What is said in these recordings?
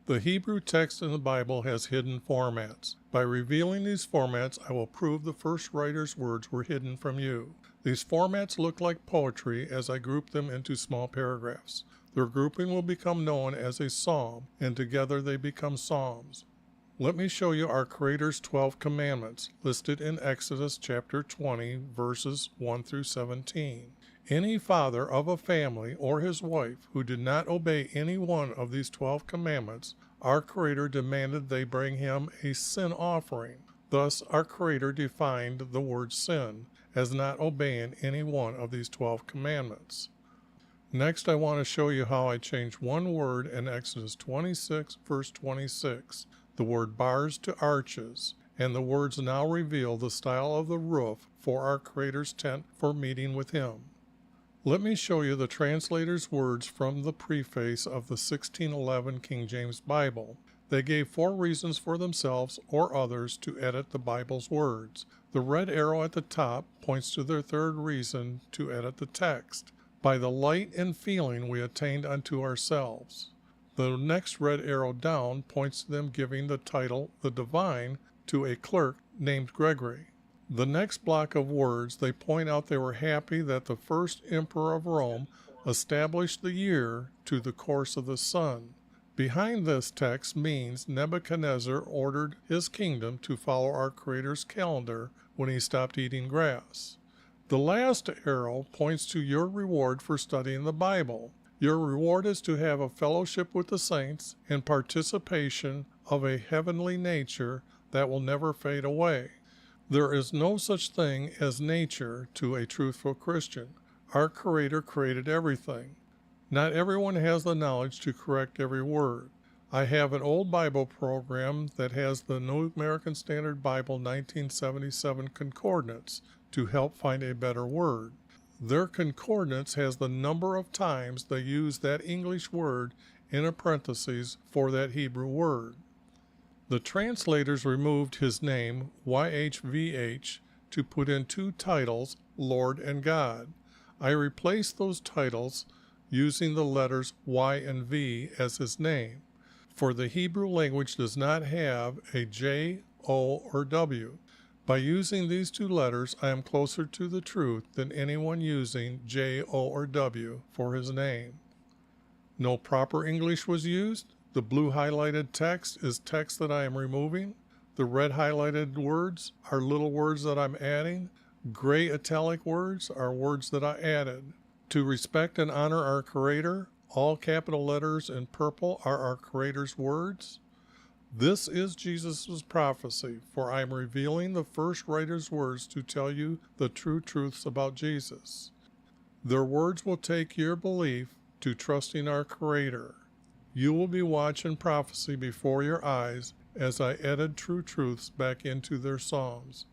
The Hebrew text in the Bible has hidden formats. By revealing these formats, I will prove the first writer's words were hidden from you. These formats look like poetry as I group them into small paragraphs. Their grouping will become known as a psalm, and together they become psalms. Let me show you our Creator's 12 commandments, listed in Exodus chapter 20, verses 1 through 17. Any father of a family or his wife who did not obey any one of these 12 commandments, our Creator demanded they bring him a sin offering. Thus, our Creator defined the word sin as not obeying any one of these 12 commandments. Next, I want to show you how I changed one word in Exodus 26, verse 26, the word bars to arches, and the words now reveal the style of the roof for our Creator's tent for meeting with Him. Let me show you the translator's words from the preface of the 1611 King James Bible. They gave 4 reasons for themselves or others to edit the Bible's words. The red arrow at the top points to their 3rd reason to edit the text. By the light and feeling we attained unto ourselves. The next red arrow down points to them giving the title, the Divine, to a clerk named Gregory. The next block of words, they point out they were happy that the first emperor of Rome established the year to the course of the sun. Behind this text means Nebuchadnezzar ordered his kingdom to follow our Creator's calendar when he stopped eating grass. The last arrow points to your reward for studying the Bible. Your reward is to have a fellowship with the saints and participation of a heavenly nature that will never fade away. There is no such thing as nature to a truthful Christian. Our Creator created everything. Not everyone has the knowledge to correct every word. I have an old Bible program that has the New American Standard Bible 1977 concordance to help find a better word. Their concordance has the number of times they use that English word in a parenthesis for that Hebrew word. The translators removed his name, YHVH, to put in 2 titles, Lord and God. I replaced those titles using the letters Y and V as his name, for the Hebrew language does not have a J, O, or W. By using these 2 letters, I am closer to the truth than anyone using J, O, or W for his name. No proper English was used. The blue highlighted text is text that I am removing. The red highlighted words are little words that I'm adding. Gray italic words are words that I added. To respect and honor our Creator, all capital letters in purple are our Creator's words. This is Jesus' prophecy, for I am revealing the first writer's words to tell you the true truths about Jesus. Their words will take your belief to trusting our Creator. You will be watching prophecy before your eyes as I edit true truths back into their psalms.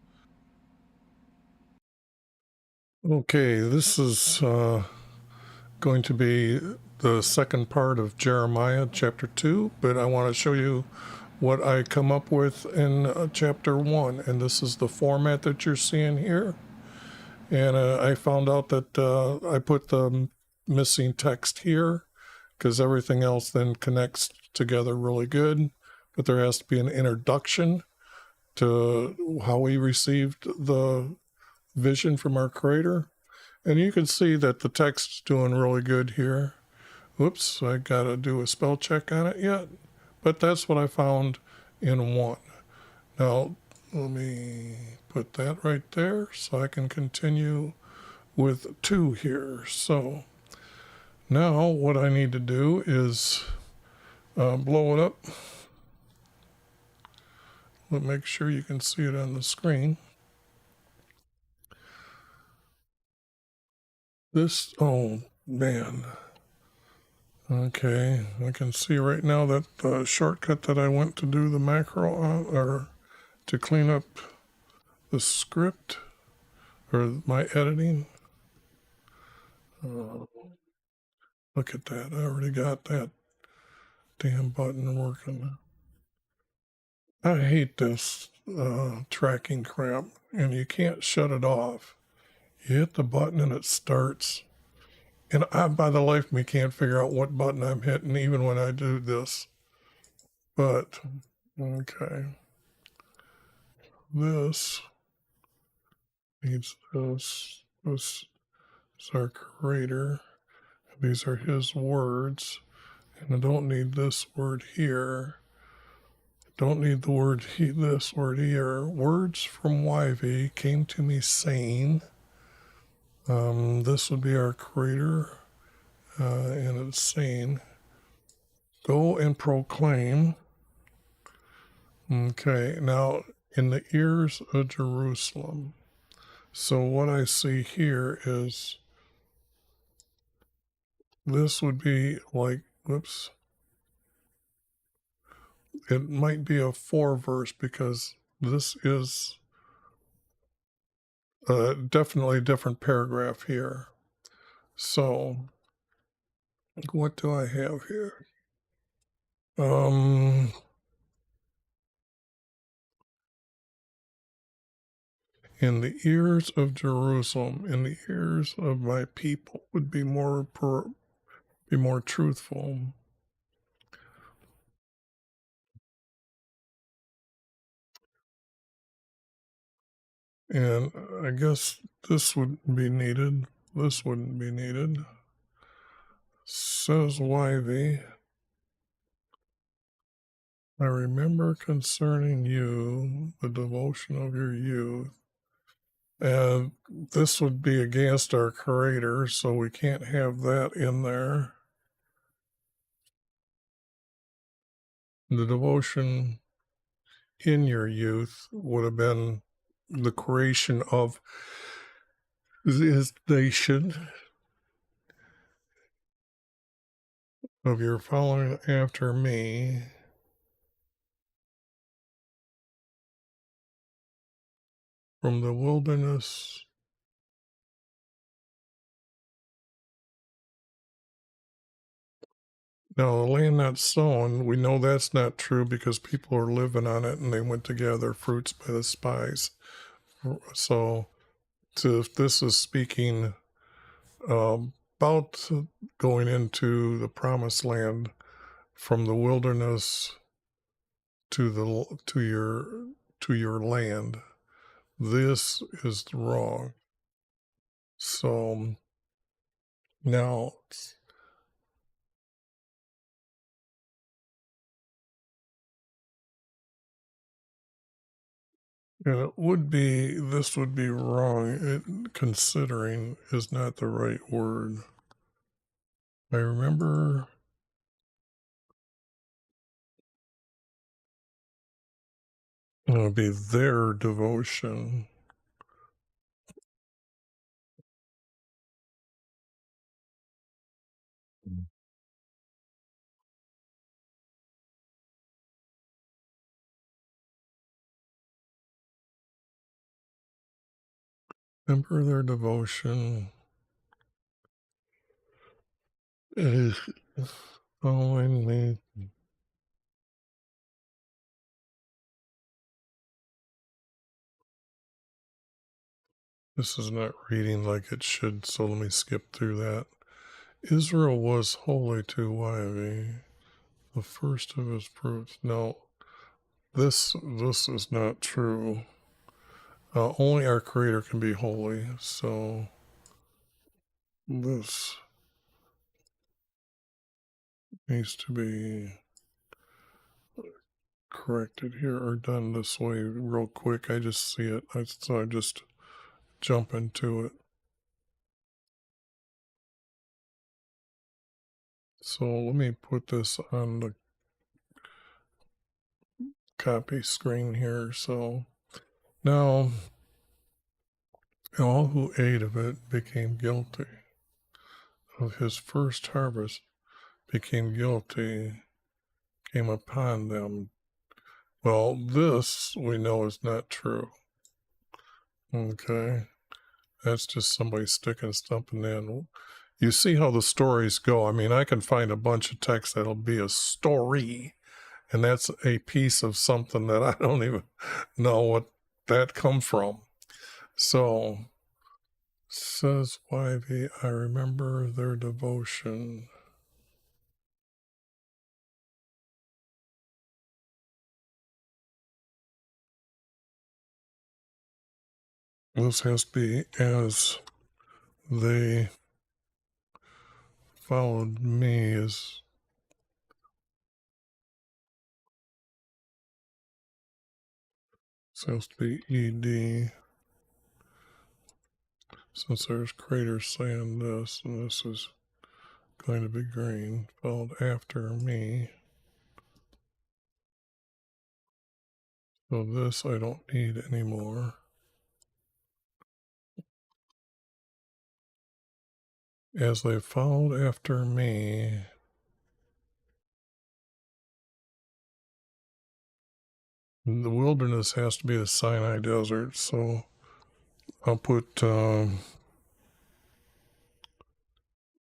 Okay, this is going to be the second part of Jeremiah chapter 2, but I want to show you what I come up with in chapter 1, and this is the format that you're seeing here. And I found out that I put the missing text here because everything else then connects together really good, but there has to be an introduction to how we received the vision from our Creator. And you can see that the text's doing really good here. Oops, I gotta do a spell check on it yet. But that's what I found in 1. Now, let me put that right there so I can continue with 2 here. So now what I need to do is blow it up. Make sure you can see it on the screen. This, oh man. Okay, I can see right now that the shortcut that I went to do the macro on, or to clean up the script, or my editing. Look at that, I already got that damn button working. I hate this tracking crap, and you can't shut it off. You hit the button and it starts. And I, by the life of me, can't figure out what button I'm hitting even when I do this. But, okay, this needs this. This is our creator. These are his words. And I don't need this word here. Don't need the word this word here. Words from YV came to me saying, this would be our creator, and it's saying, go and proclaim. Okay, now in the ears of Jerusalem. So what I see here is this would be like, whoops, it might be a 4-verse because this is definitely a different paragraph here. So what do I have here? In the ears of Jerusalem, in the ears of my people would be more truthful. And I guess this wouldn't be needed. This wouldn't be needed. Says YV, I remember concerning you the devotion of your youth. And this would be against our creator, so we can't have that in there. The devotion in your youth would have been the creation of his nation, of your following after me, from the wilderness Now, the land not sown, we know that's not true because people are living on it and they went to gather fruits by the spies. So, if this is speaking about going into the promised land from the wilderness to your land, this is wrong. So now it would be, this would be wrong. Considering is not the right word. I remember it would be their devotion. Remember their devotion is following me. This is not reading like it should, so let me skip through that. Israel was holy to YV, the first of his proofs. No, this is not true. Only our Creator can be holy, so this needs to be corrected here or done this way real quick. I just see it, so I just jump into it. So let me put this on the copy screen here. So now all who ate of it became guilty. Of his first harvest became guilty, came upon them. Well, this we know is not true. Okay. That's just somebody sticking something in. You see how the stories go. I mean, I can find a bunch of text that'll be a story, and that's a piece of something that I don't even know what that come from. So, says YV, I remember their devotion. This has to be as they followed me. As this has to be ED. Since there's craters saying this, and this is going to be green, followed after me. So this I don't need anymore. As they followed after me. The wilderness has to be the Sinai Desert, so I'll put the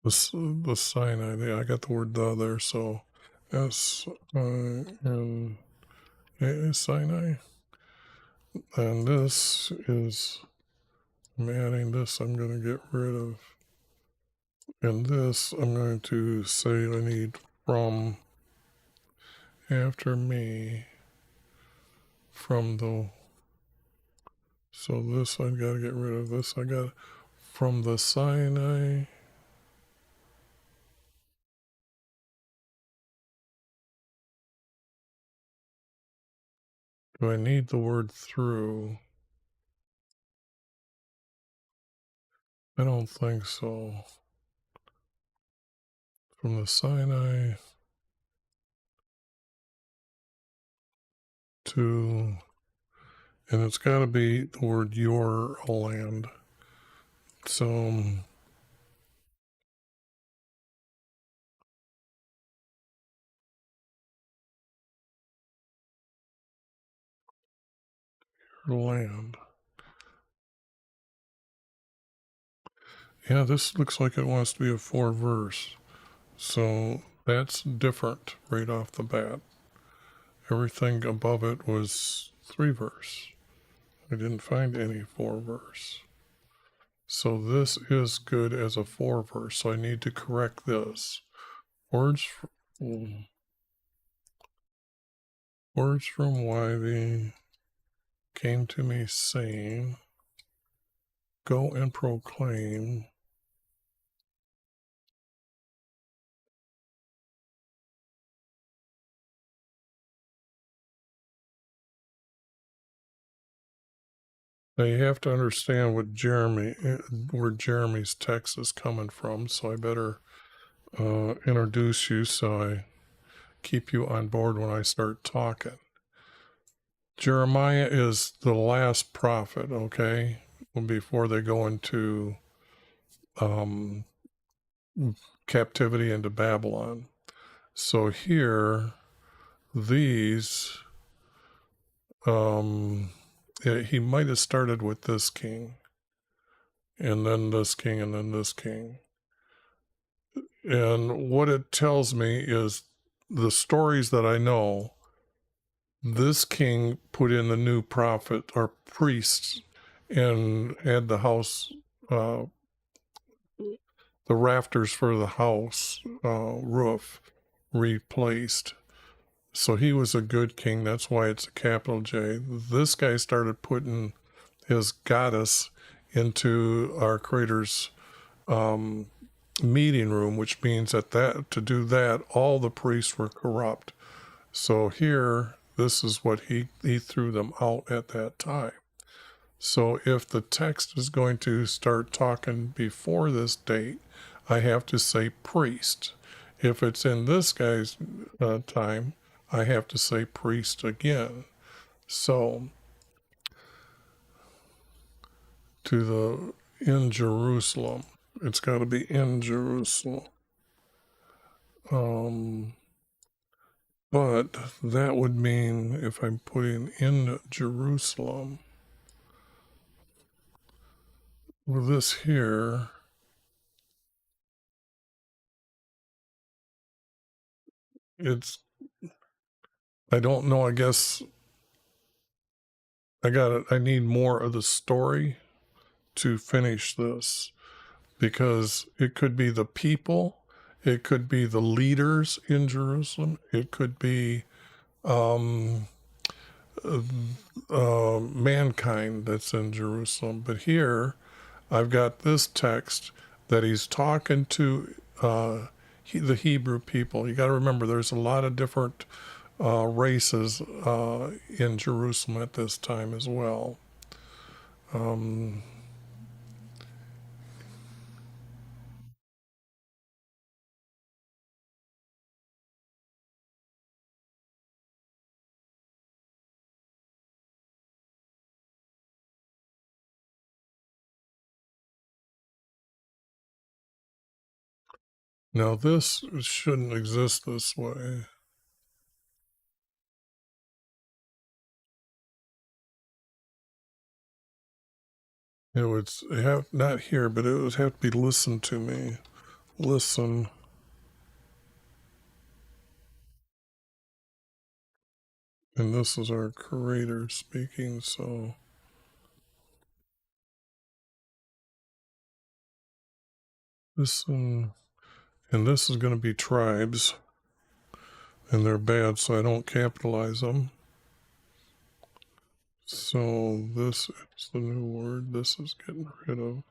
Sinai. I got the word "the" there, so S-I-N-A, Sinai. And this is, I'm adding this, I'm going to get rid of. And this, I'm going to say I need from after me, from the, so this I got to get rid of this. I got from the Sinai. Do I need the word through? I don't think so. From the Sinai to, and it's got to be the word your land. So land. Yeah, this looks like it wants to be a 4-verse. So that's different right off the bat. Everything above it was 3-verse. I didn't find any 4-verse. So this is good as a 4-verse. So I need to correct this. Words from YV came to me saying, go and proclaim now you have to understand what where Jeremy's text is coming from, so I better introduce you so I keep you on board when I start talking. Jeremiah is the last prophet, okay, before they go into captivity into Babylon. So here, these, he might have started with this king, and then this king, and then this king. And what it tells me is the stories that I know, this king put in the new prophet or priests and had the house, the rafters for the house roof replaced. So he was a good king. That's why it's a capital J. This guy started putting his goddess into our Creator's meeting room, which means that to do that, all the priests were corrupt. So here, this is what he threw them out at that time. So if the text is going to start talking before this date, I have to say priest. If it's in this guy's time, I have to say priest again. So to the in Jerusalem, it's got to be in Jerusalem. But that would mean if I'm putting in Jerusalem, with this here, it's, I don't know, I guess I need more of the story to finish this, because it could be the people, it could be the leaders in Jerusalem, it could be mankind that's in Jerusalem. But here, I've got this text that he's talking to the Hebrew people. You got to remember, there's a lot of different races in Jerusalem at this time as well. Now, this shouldn't exist this way. It would have, not here, but it would have to be listen to me. Listen. And this is our creator speaking, so listen. And this is going to be tribes, and they're bad, so I don't capitalize them. So this is the new word. This is getting rid of.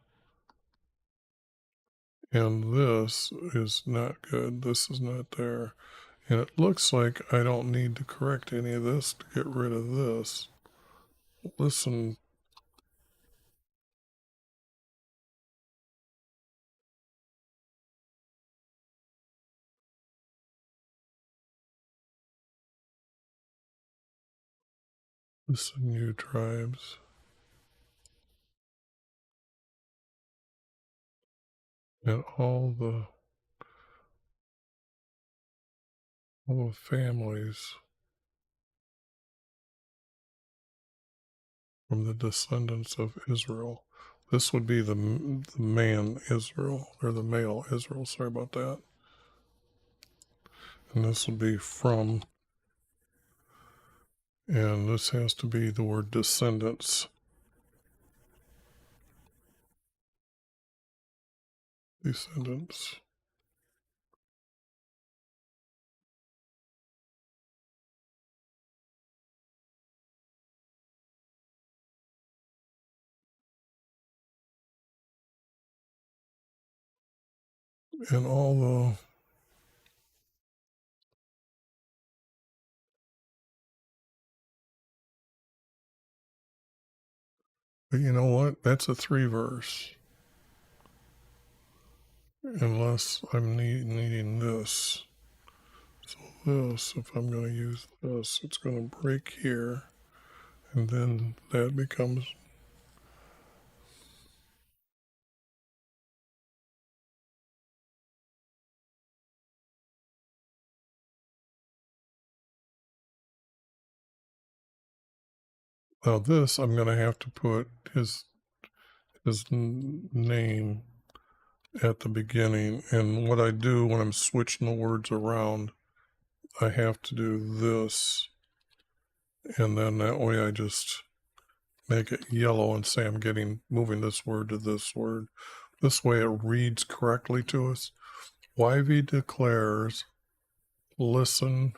And this is not good. This is not there. And it looks like I don't need to correct any of this to get rid of this. Listen. Listen, you tribes. And all the families from the descendants of Israel. This would be the man Israel, or the male Israel. Sorry about that. And this would be from, and this has to be the word descendants. Descendants. And all but you know what? That's a 3 verse. Unless I'm needing this. So this, if I'm going to use this, it's going to break here. And then that becomes, now this, I'm going to have to put his name at the beginning. And what I do when I'm switching the words around, I have to do this. And then that way I just make it yellow and say I'm moving this word to this word. This way it reads correctly to us. YV declares, listen.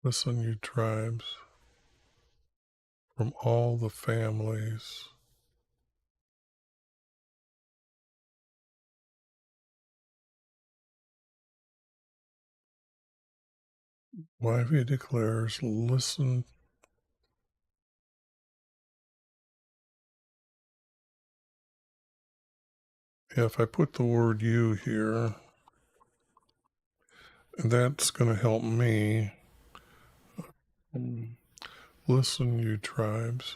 Listen, you tribes, from all the families. YV declares, listen. If I put the word you here, that's going to help me. Listen, you tribes.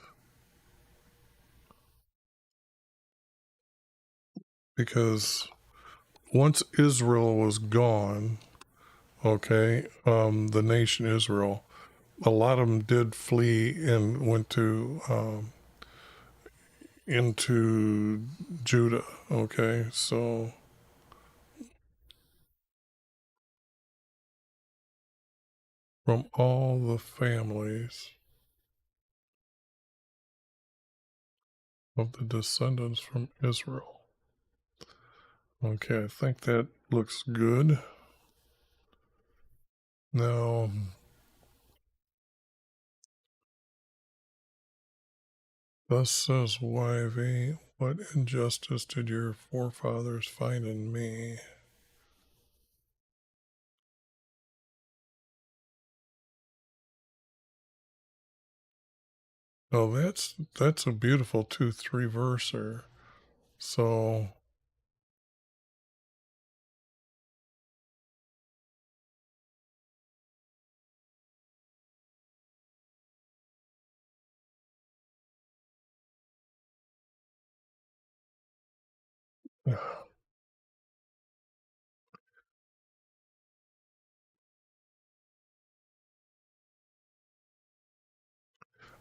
Because once Israel was gone, okay, the nation Israel, a lot of them did flee and went to into Judah, okay? So from all the families of the descendants from Israel. Okay, I think that looks good. Now, thus says YV, what injustice did your forefathers find in me? Oh, that's a beautiful 2-3 verser. So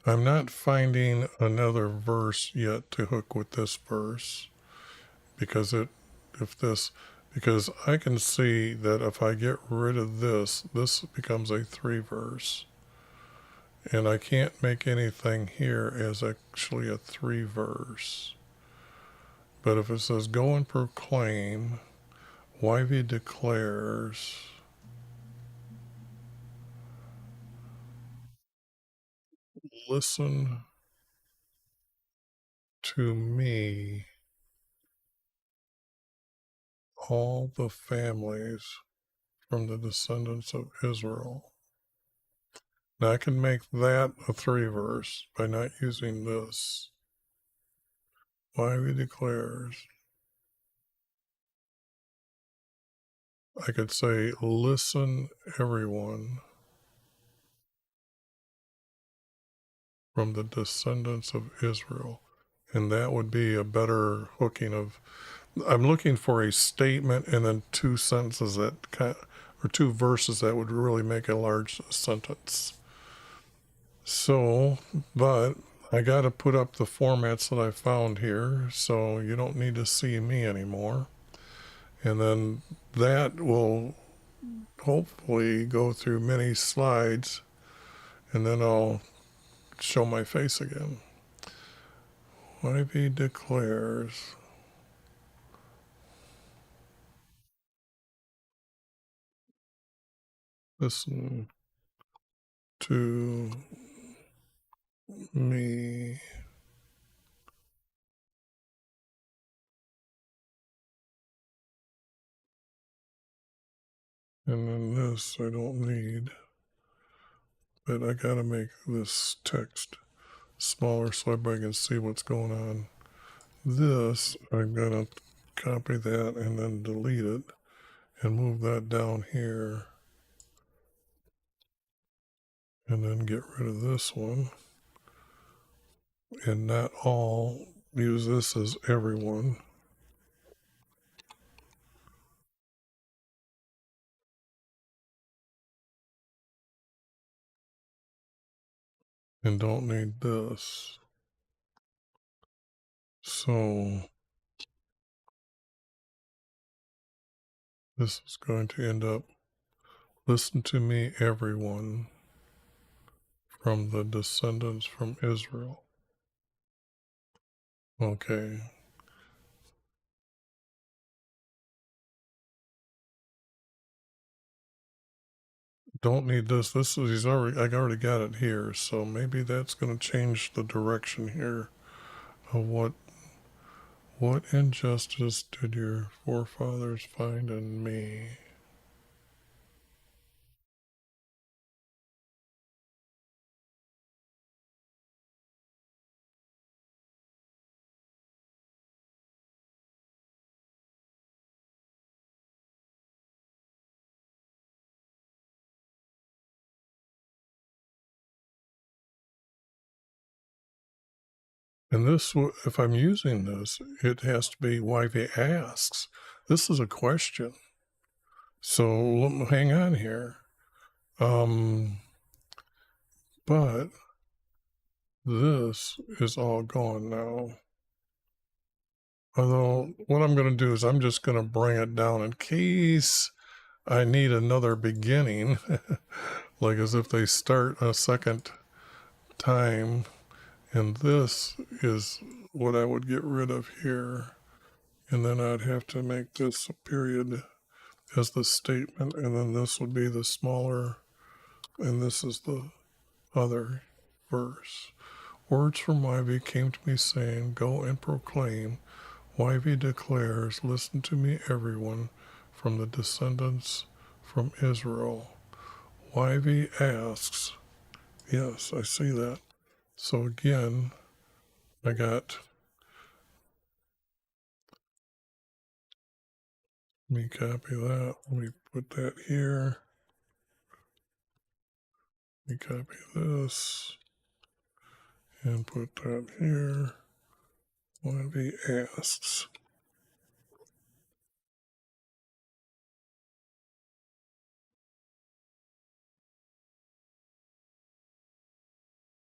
I'm not finding another verse yet to hook with this verse because if this because I can see that if I get rid of this becomes a 3 verse. And I can't make anything here as actually a 3 verse. But if it says go and proclaim, YV declares, listen to me, all the families from the descendants of Israel. Now I can make that a 3 verse by not using this. YV declares, I could say, listen everyone from the descendants of Israel. And that would be a better hooking of, I'm looking for a statement and then 2 sentences that or 2 verses that would really make a large sentence. So, but I got to put up the formats that I found here, so you don't need to see me anymore. And then that will hopefully go through many slides, and then I'll show my face again. YV declares, listen to me, and then this I don't need, but I gotta make this text smaller so everybody can see what's going on. This, I'm gonna copy that and then delete it and move that down here and then get rid of this one and not all, use this as everyone. And don't need this. So this is going to end up, listen to me, everyone from the descendants from Israel. Okay. Don't need this. This is I already got it here, so maybe that's going to change the direction here of what injustice did your forefathers find in me? And this, if I'm using this, it has to be YV asks. This is a question. So hang on here. But this is all gone now. Although what I'm going to do is I'm just going to bring it down in case I need another beginning, like as if they start a second time. And this is what I would get rid of here. And then I'd have to make this a period as the statement, and then this would be the smaller, and this is the other verse. Words from YV came to me saying, go and proclaim. YV declares, listen to me, everyone, from the descendants from Israel. YV asks, yes, I see that. So again, I got, let me copy that. Let me put that here. Let me copy this and put that here. YV asks.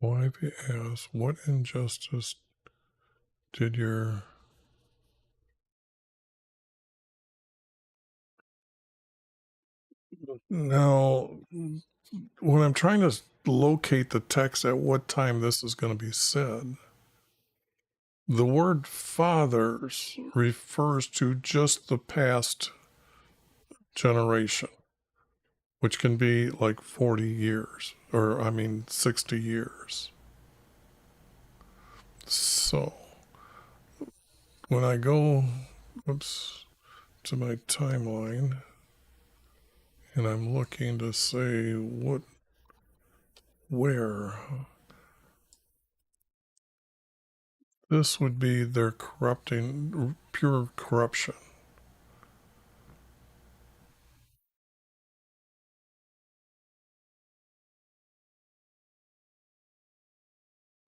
YV asks, what injustice did your... Now, when I'm trying to locate the text at what time this is going to be said, the word fathers refers to just the past generation, which can be like 40 years, or 60 years. So when I go, to my timeline, and I'm looking to say where, this would be their corrupting, pure corruption.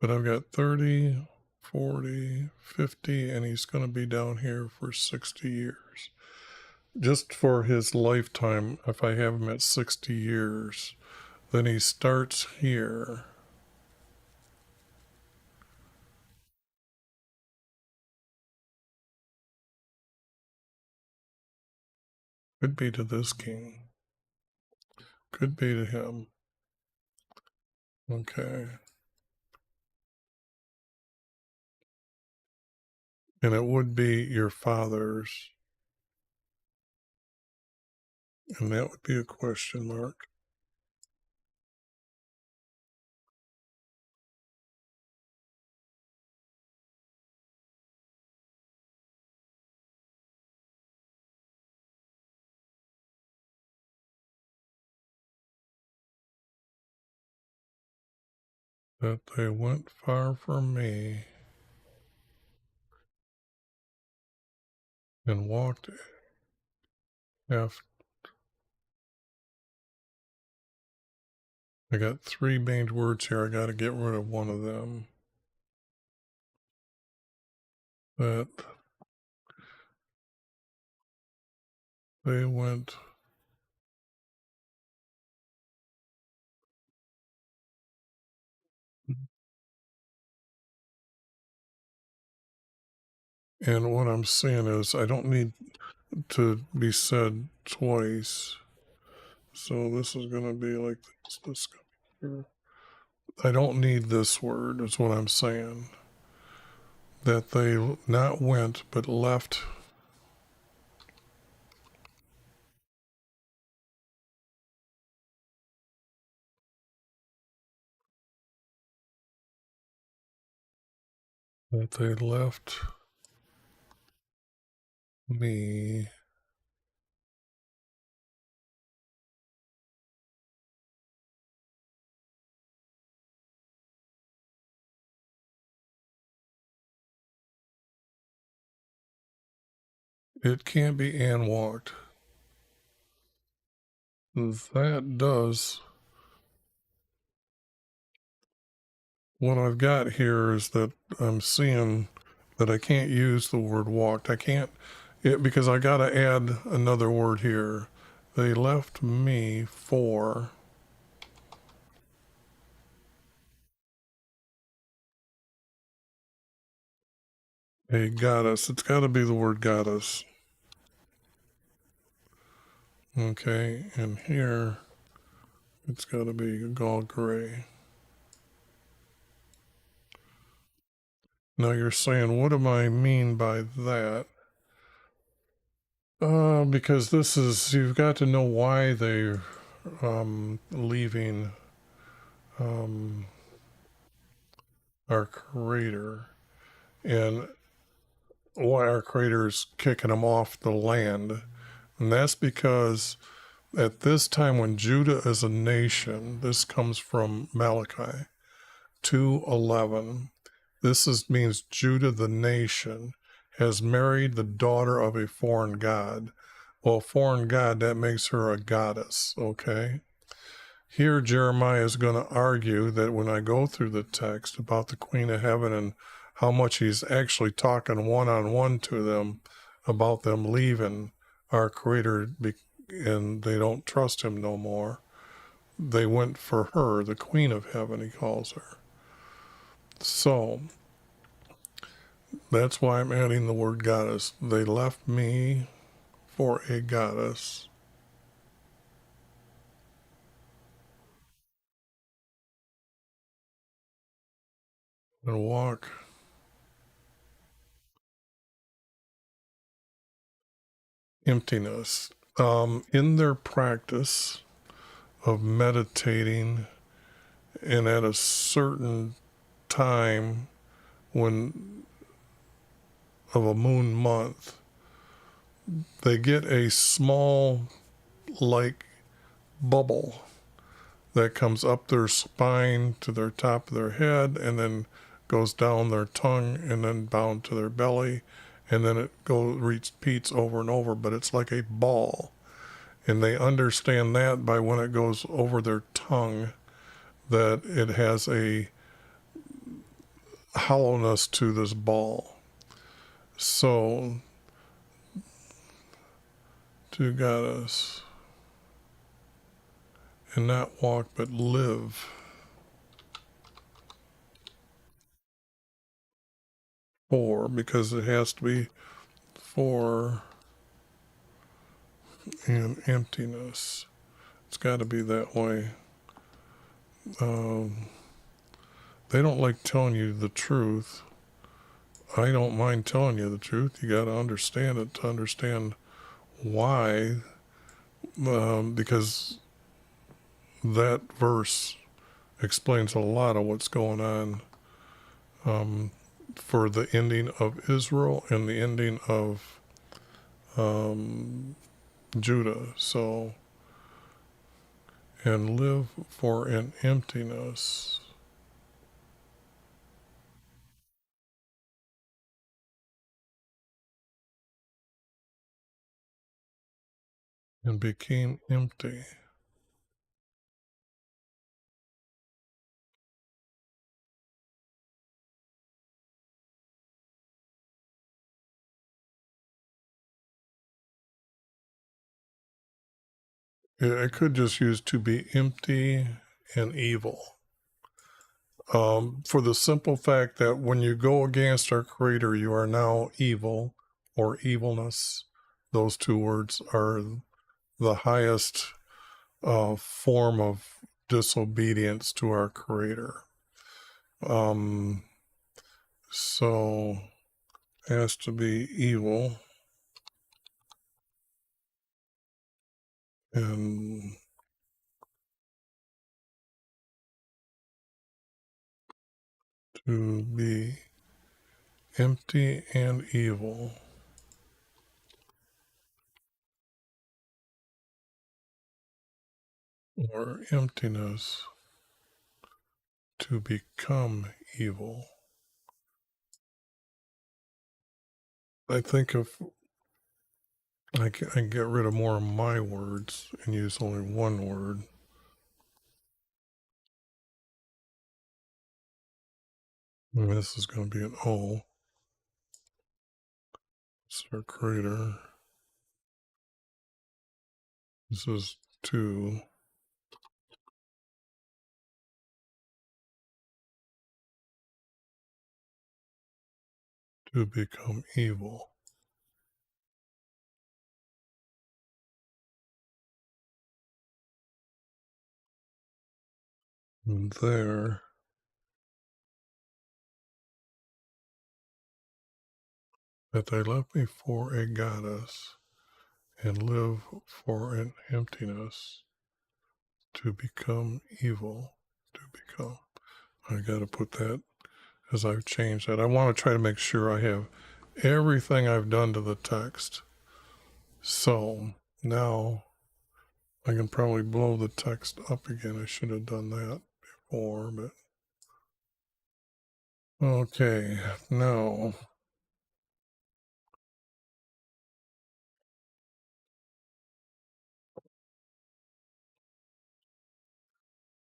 But I've got 30, 40, 50, and he's going to be down here for 60 years. Just for his lifetime, if I have him at 60 years, then he starts here. Could be to this king. Could be to him. Okay. And it would be your father's. And that would be a question mark. That they went far from me and walked after. I got three main words here. I got to get rid of one of them. That they went and what I'm saying is I don't need to be said twice. So this is going to be like this here. I don't need this word is what I'm saying. That they not went but left. That they left me It can't be and walked. That does. What I've got here is that I'm seeing that I can't use the word walked. I can't, because I got to add another word here. They left me for a goddess. It's got to be the word goddess. Okay, and here it's got to be gall gray. Now you're saying, what do I mean by that? Because this is, you've got to know why they're leaving our Creator, and why our Creator's kicking them off the land. And that's because at this time when Judah is a nation, this comes from Malachi 2:11. Means Judah the nation has married the daughter of a foreign god. Well, foreign god, that makes her a goddess, okay? Here, Jeremiah is going to argue that when I go through the text about the Queen of Heaven and how much he's actually talking one-on-one to them about them leaving our Creator and they don't trust him no more, they went for her, the Queen of Heaven, he calls her. So that's why I'm adding the word goddess. They left me for a goddess and walk emptiness. In their practice of meditating, and at a certain time when of a moon month, they get a small like bubble that comes up their spine to their top of their head and then goes down their tongue and then down to their belly, and then it repeats over and over, but it's like a ball. And they understand that by when it goes over their tongue, that it has a hollowness to this ball. So, to goddess, and not walk but live for, because it has to be for and emptiness. It's got to be that way. They don't like telling you the truth. I don't mind telling you the truth. You got to understand it to understand why, because that verse explains a lot of what's going on for the ending of Israel and the ending of Judah. So, and live for an emptiness. And became empty. I could just use to be empty and evil. For the simple fact that when you go against our Creator, you are now evil or evilness. Those two words are the highest form of disobedience to our Creator. So has to be evil and to be empty and evil, or emptiness to become evil. I think if I can get rid of more of my words and use only one word, and this is going to be an O. It's our Creator. This is to become evil. And there, that they left me for a goddess and live for an emptiness, to become evil, to become. I got to put that as I've changed that. I want to try to make sure I have everything I've done to the text. So now I can probably blow the text up again. I should have done that before, but okay, now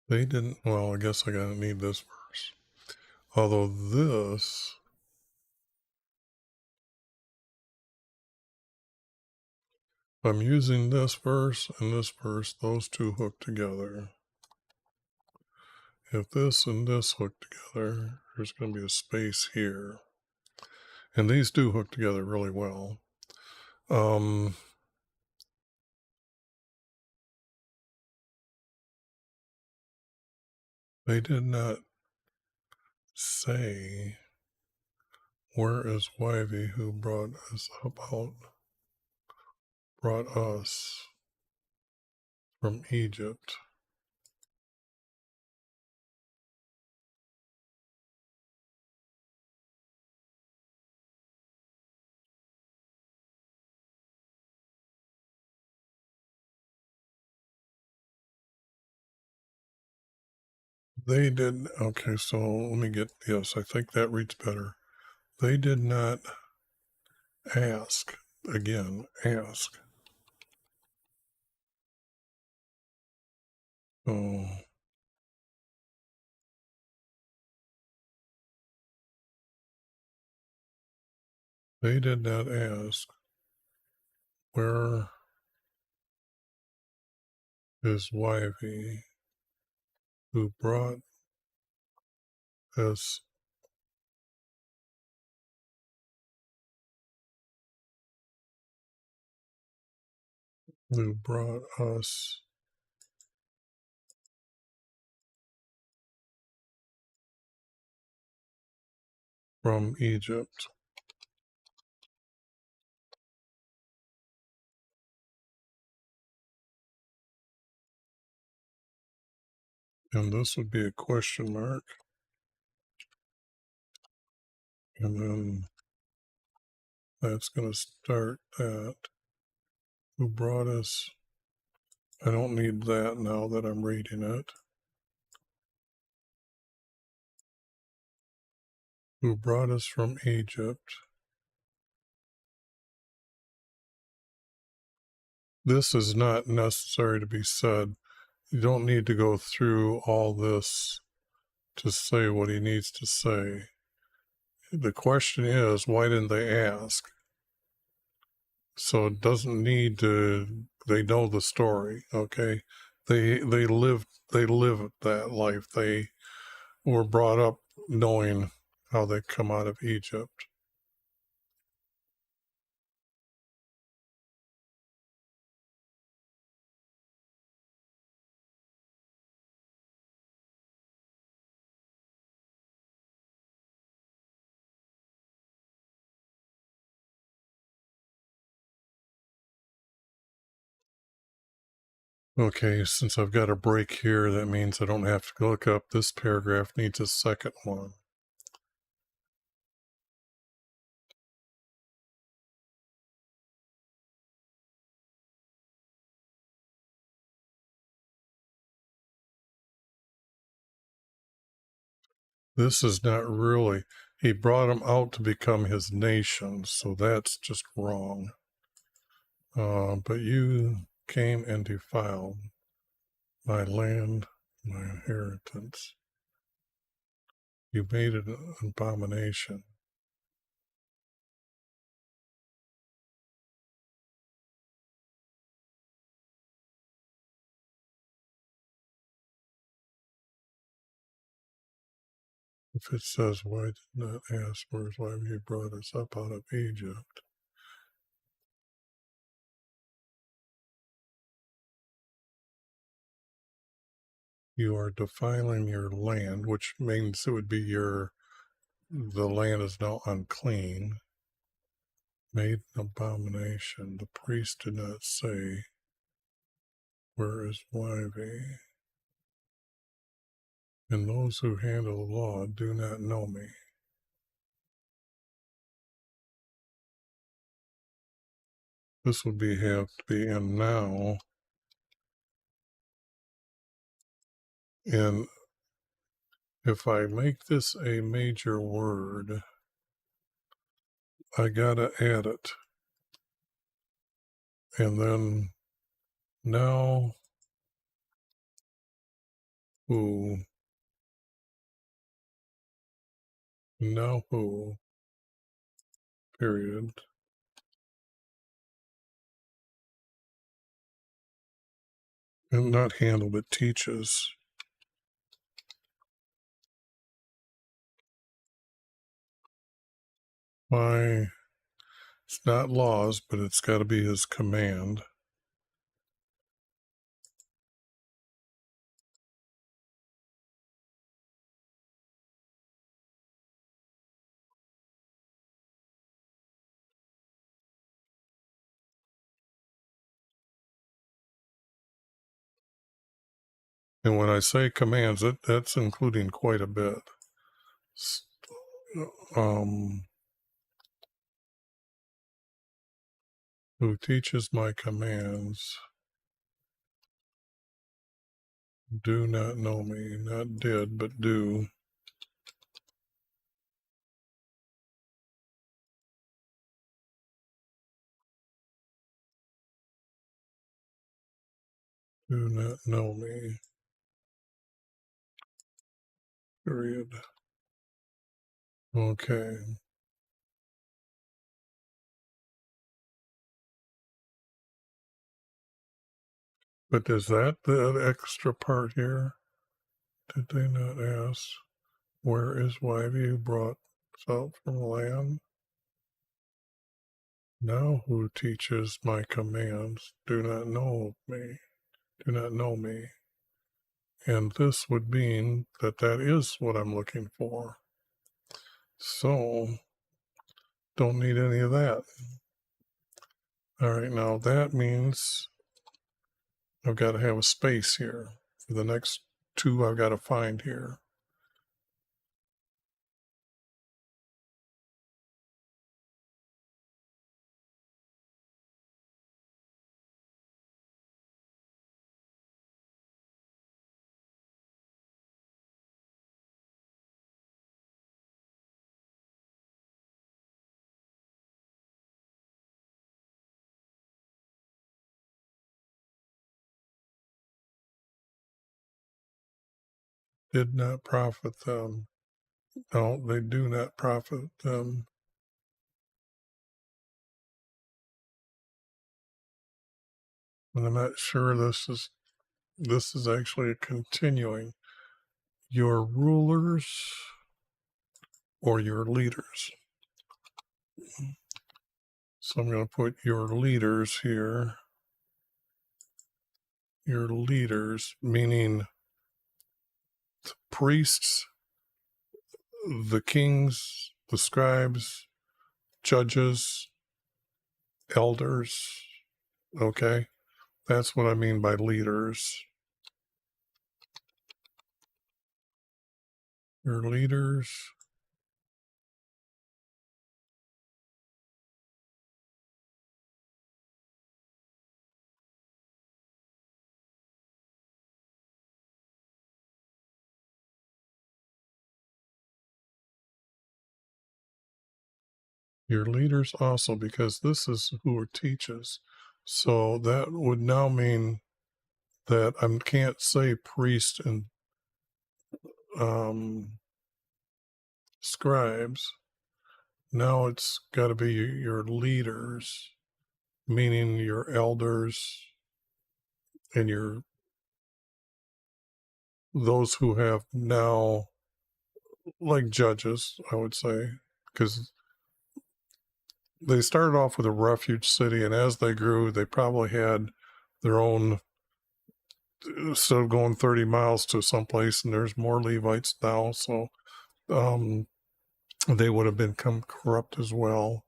they didn't, well, I guess I gotta need this verse. Although this, I'm using this verse and this verse, those two hook together. If this and this hook together, there's going to be a space here. And these do hook together really well. They did not say, where is Yv who brought us brought us from Egypt? They did, okay, so let me get, yes, I think that reads better. They did not ask, again, ask. Oh, they did not ask, where is Yv who brought us from Egypt. And this would be a question mark. And then that's going to start that. Who brought us? I don't need that now that I'm reading it. Who brought us from Egypt? This is not necessary to be said. You don't need to go through all this to say what he needs to say. The question is, why didn't they ask? So it doesn't need to, they know the story, okay? They lived that life. They were brought up knowing how they come out of Egypt. Okay, since I've got a break here, that means I don't have to look up. This paragraph needs a second one. This is not really, he brought them out to become his nation, so that's just wrong. But you came and defiled my land, my inheritance. You made it an abomination. If it says, why did not ask, where's why you brought us up out of Egypt? You are defiling your land, which means it would be the land is now unclean. made an abomination. The priest did not say, where is YV? And those who handle the law do not know me. This would have to be in now. And if I make this a major word, I gotta add it. And then now who, period. And not handle, but teaches. It's not laws, but it's got to be his command. And when I say commands, that's including quite a bit. Who teaches my commands do not know me. Not did, but do. Do not know me. Period. Okay. But is that the extra part here? Did they not ask, where is YV brought out from land? Now who teaches my commands do not know me. And this would mean that is what I'm looking for. So, don't need any of that. All right, now that means I've got to have a space here. For the next two I've got to find here. Did not profit them. No, they do not profit them. And I'm not sure this is actually a continuing. Your rulers or your leaders. So I'm going to put your leaders here. Your leaders, meaning the priests, the kings, the scribes, judges, elders. Okay, that's what I mean by leaders. Your leaders. Your leaders also, because this is who teaches. So that would now mean that I can't say priest and scribes. Now it's got to be your leaders, meaning your elders and those who have now, like judges, I would say, because they started off with a refuge city, and as they grew, they probably had their own. Instead of going 30 miles to someplace, and there's more Levites now, so they would have become corrupt as well.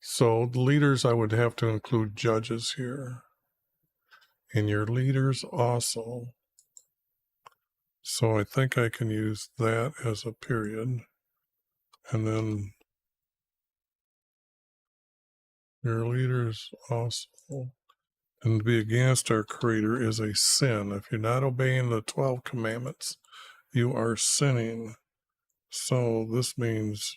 So the leaders, I would have to include judges here. And your leaders also. So I think I can use that as a period. And then your leaders also. And to be against our Creator is a sin. If you're not obeying the 12 commandments, you are sinning. So this means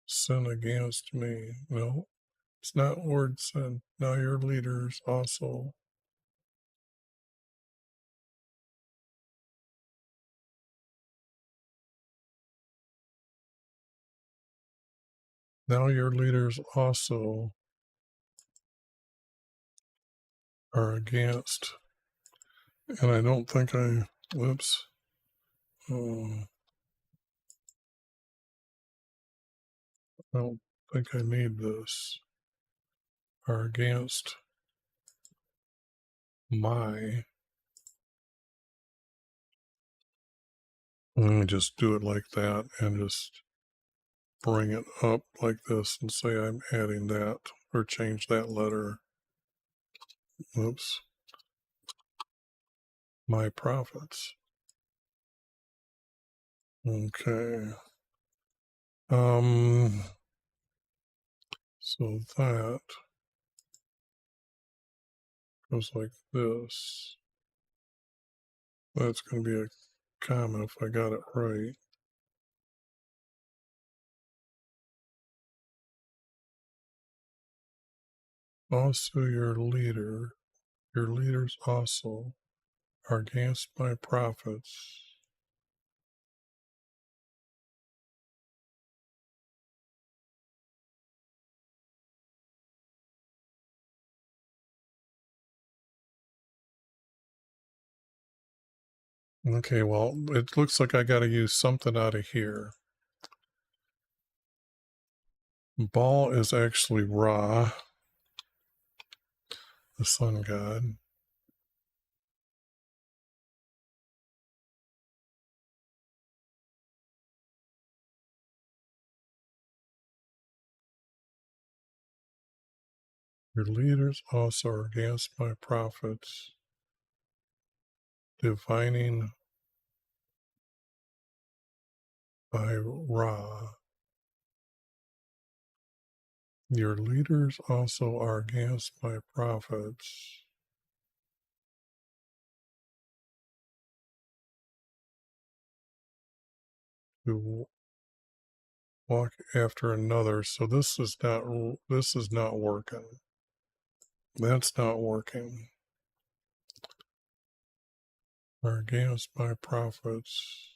sin against me. No, it's not word sin. Now your leaders also. Now your leaders also are against. And I don't think whoops. I don't think I need this. Are against my. Let me just do it like that and just bring it up like this and say I'm adding that or change that letter. Oops. My prophets. Okay. So that goes like this. That's going to be a comma if I got it right. Also your leaders also are against my prophets. Okay, well, it looks like I got to use something out of here. Baal is actually Ra, the sun god. Your leaders also are against my prophets, divining by Ra. Your leaders also are against my prophets, who walk after another. So this is not working. That's not working. Are against my prophets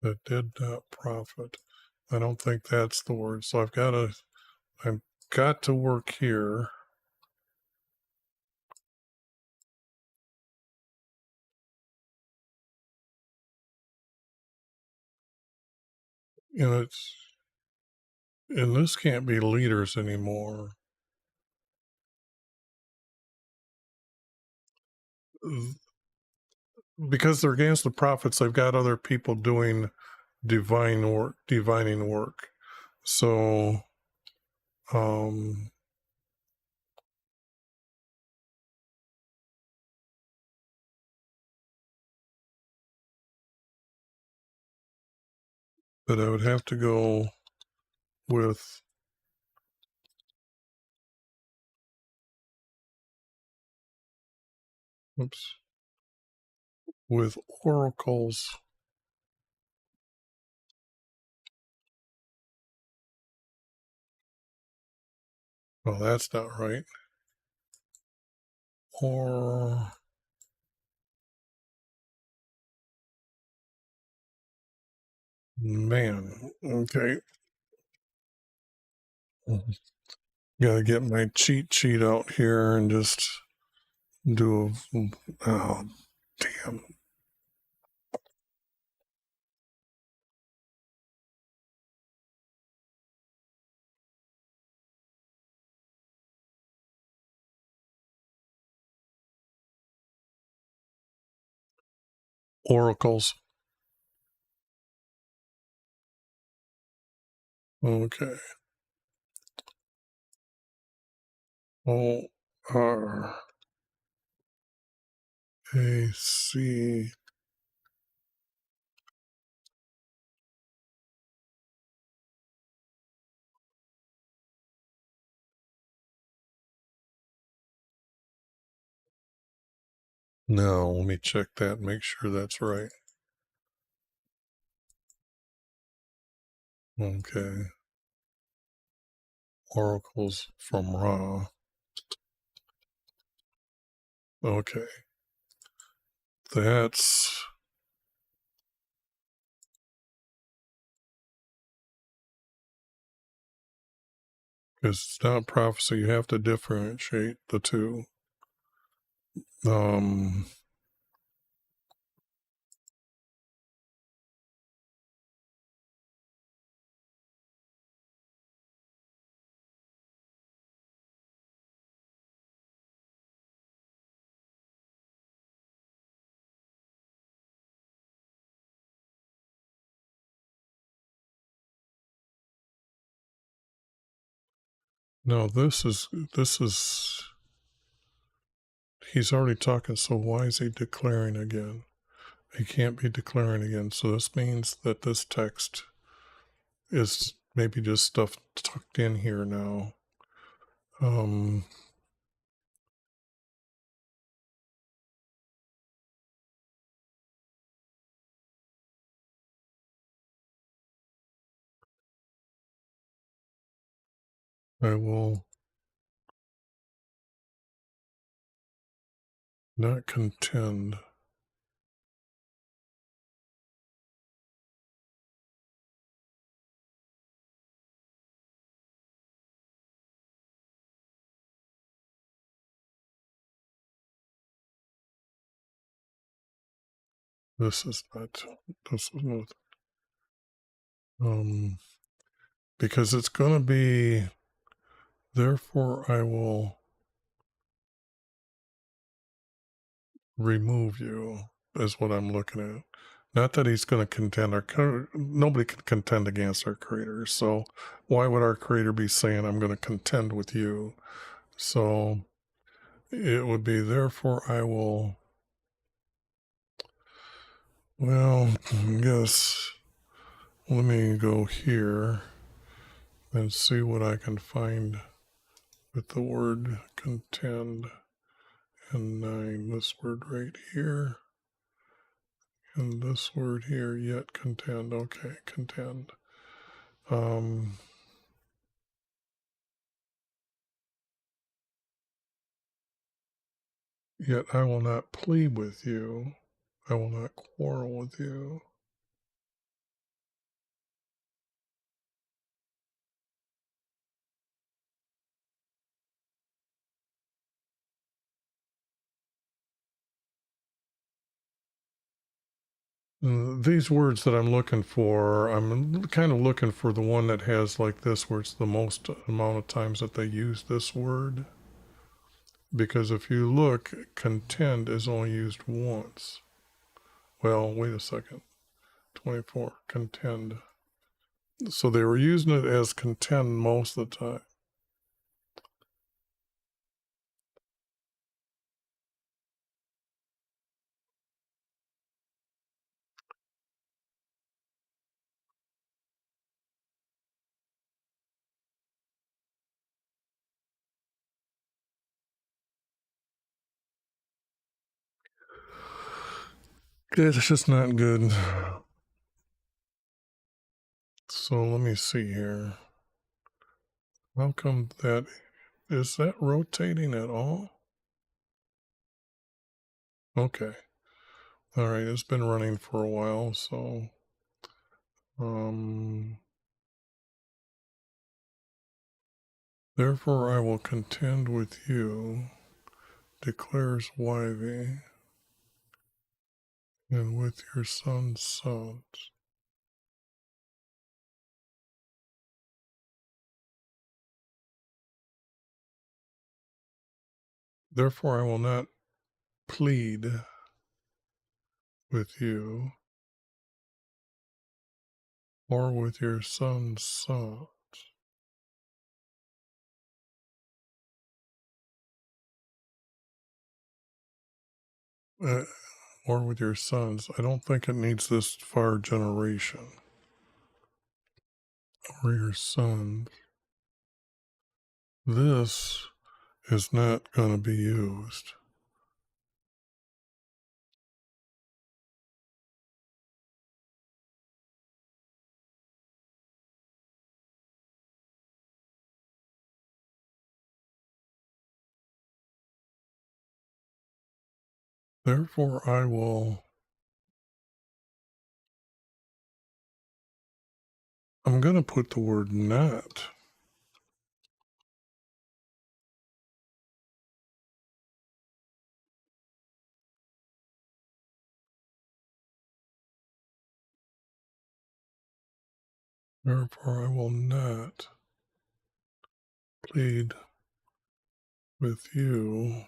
that did not profit. I don't think that's the word. So I've got to work here. And this can't be leaders anymore. Because they're against the prophets, they've got other people doing divining work. So but I would have to go with with oracles. Well, that's not right. Or man, okay. Gotta get my cheat sheet out here and just do oh damn. Oracles. Okay. ORAC. Now, let me check that, make sure that's right. Okay. Oracles from Ra. Okay. That's because it's not prophecy. You have to differentiate the two. No, this is he's already talking, so why is he declaring again? He can't be declaring again. So this means that this text is maybe just stuff tucked in here now. I will not contend. This is not, because it's going to be, therefore I will remove you, is what I'm looking at. Not that he's going to contend. Nobody can contend against our Creator. So why would our Creator be saying, I'm going to contend with you? So it would be, therefore I will, well, I guess, let me go here and see what I can find with the word contend. And 9, this word right here. And this word here, yet contend. Okay, contend. Yet I will not plead with you. I will not quarrel with you. These words that I'm looking for, I'm kind of looking for the one that has like this, where it's the most amount of times that they use this word. Because if you look, contend is only used once. Well, wait a second. 24, contend. So they were using it as contend most of the time. It's just not good. So let me see here. How come that, is that rotating at all? Okay. All right, it's been running for a while, so therefore I will contend with you, declares YV, and with your son's sons. Therefore I will not plead with you or with your son's son. Uh, or with your sons. I don't think it needs this far generation. Or your sons. This is not going to be used. Therefore, I'm going to put the word not. Therefore, I will not plead with you.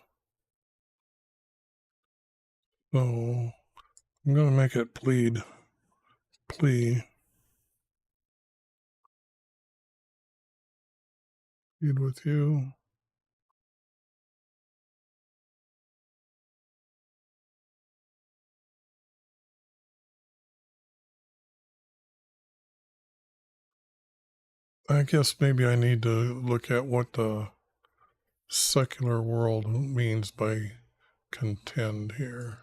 So I'm going to make it plea with you. I guess maybe I need to look at what the secular world means by contend here.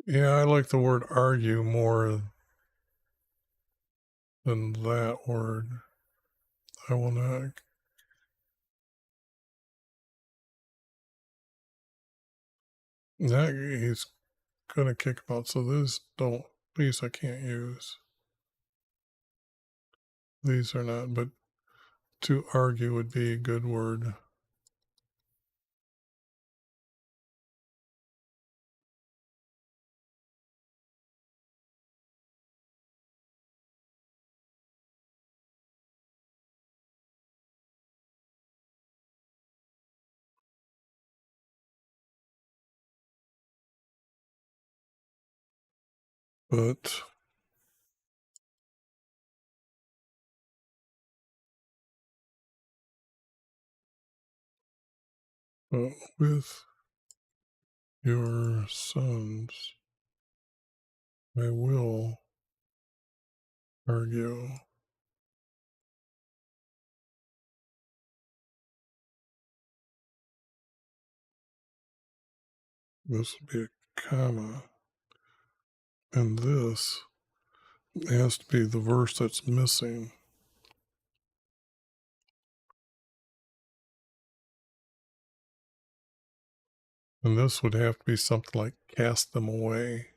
Yeah, I like the word argue more than that word. I will not. That he's gonna kick him out. So these I can't use. These are not, but to argue would be a good word. But with your sons, I will argue. This will be a comma. And this has to be the verse that's missing. And this would have to be something like cast them away.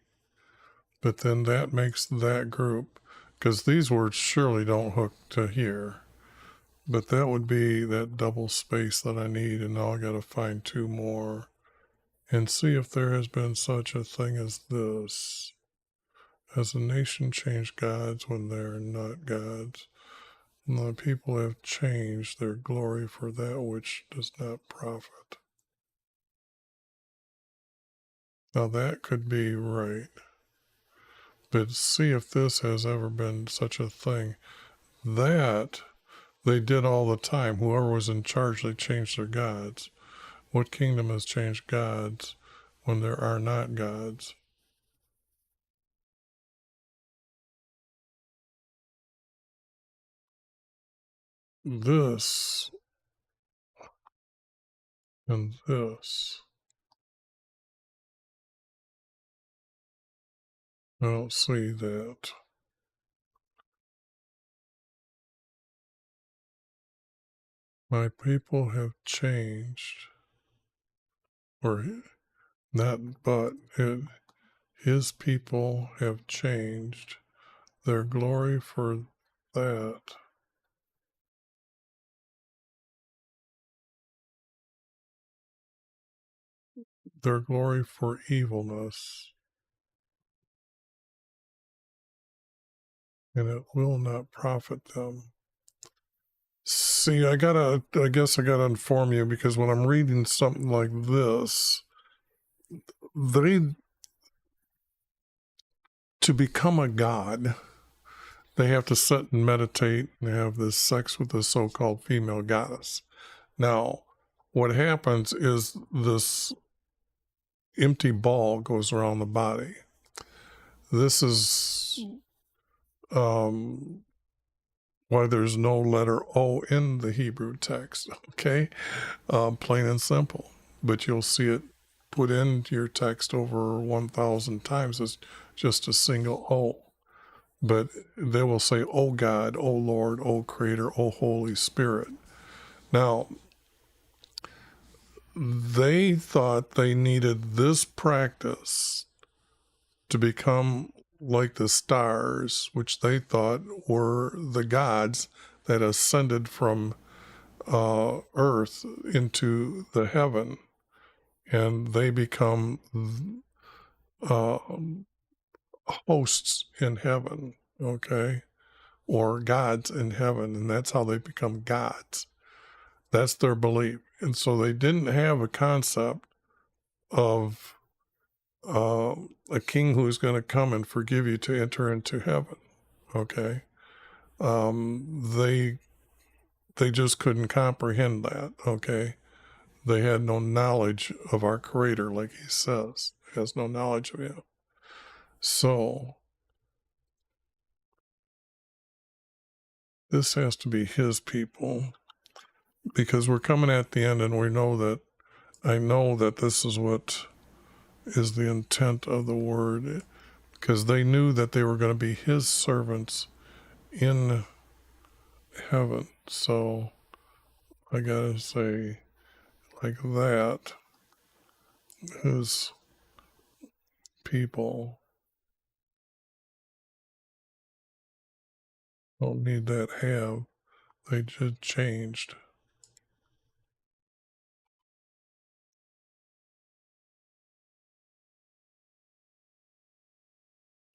But then that makes that group, because these words surely don't hook to here. But that would be that double space that I need, and now I got to find two more and see if there has been such a thing as this. As a nation changed gods when they are not gods, and the people have changed their glory for that which does not profit. Now that could be right. But see if this has ever been such a thing. That they did all the time. Whoever was in charge, they changed their gods. What kingdom has changed gods when there are not gods? This and this. I don't see that. My people have changed, or not, but his people have changed their glory for that. Their glory for evilness. and it will not profit them. See, I guess I gotta inform you, because when I'm reading something like this, to become a god, they have to sit and meditate and have this sex with the so-called female goddess. Now, what happens is this empty ball goes around the body. This is why there's no letter O in the Hebrew text, okay? Plain and simple. But you'll see it put into your text over 1,000 times as just a single O. But they will say, "O God, O Lord, O Creator, O Holy Spirit." Now, they thought they needed this practice to become like the stars, which they thought were the gods that ascended from earth into the heaven, and they become hosts in heaven, okay, or gods in heaven, and that's how they become gods. That's their belief. And so they didn't have a concept of a king who's going to come and forgive you to enter into heaven, okay? They just couldn't comprehend that, okay? They had no knowledge of our Creator, like he says. He has no knowledge of him. So this has to be his people, because we're coming at the end, and I know that this is what is the intent of the word, because they knew that they were going to be his servants in heaven. So I gotta say, like that, his people don't need that have. They just changed.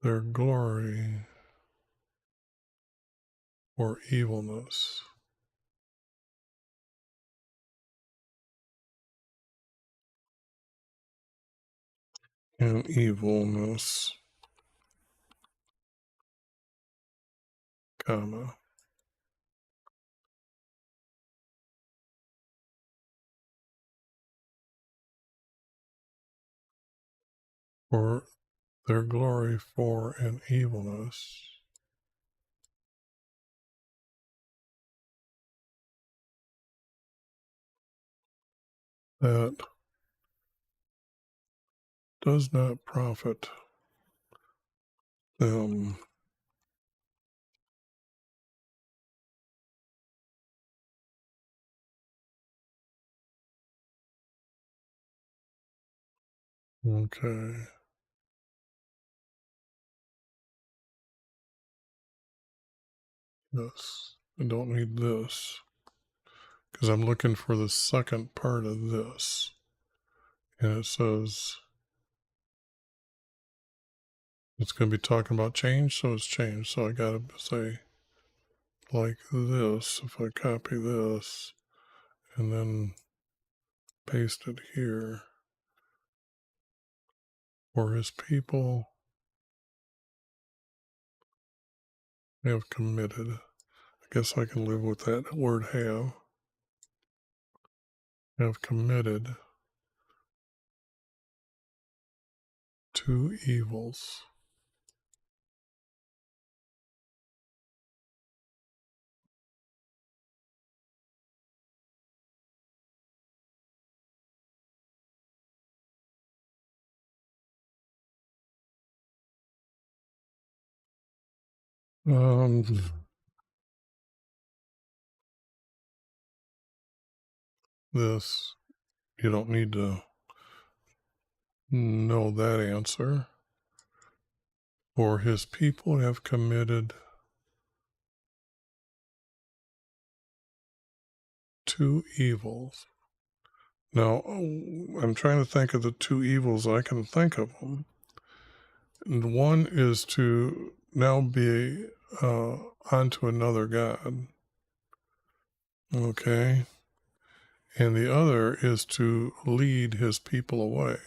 Their glory or evilness. And evilness, comma, or their glory for an evilness that does not profit them. Okay. Yes. I don't need this, because I'm looking for the second part of this. And it says it's going to be talking about change, so it's changed. So I got to say like this. If I copy this and then paste it here, for his people have committed. I guess I can live with that word have committed two evils. This, you don't need to know that answer. For his people have committed two evils. Now, I'm trying to think of the two evils. I can think of them. And one is to now be unto another God. Okay. And the other is to lead his people away.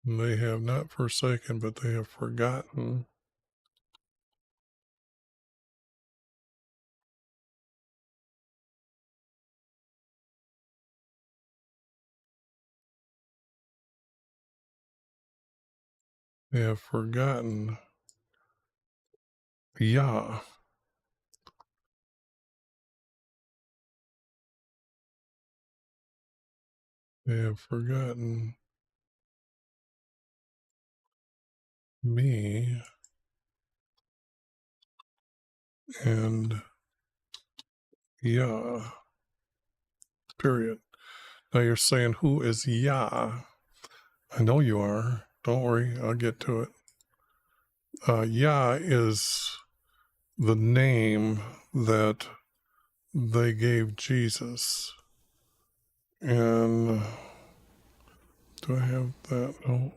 And they have not forsaken, but they have forgotten. They have forgotten Yah. They have forgotten me and Yah. Period. Now you're saying, who is Yah? I know you are. Don't worry, I'll get to it. Yah is the name that they gave Jesus. And do I have that? No.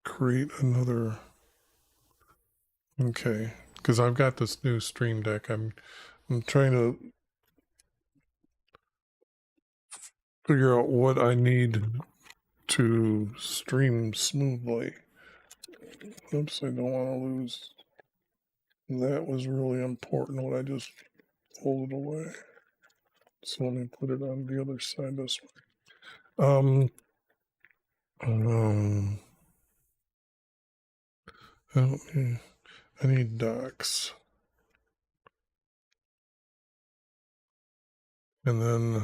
Create another. Okay, because I've got this new Stream Deck. I'm trying to figure out what I need to stream smoothly. Oops, I don't want to lose. That was really important when I just pulled it away. So let me put it on the other side this way. I need docs. And then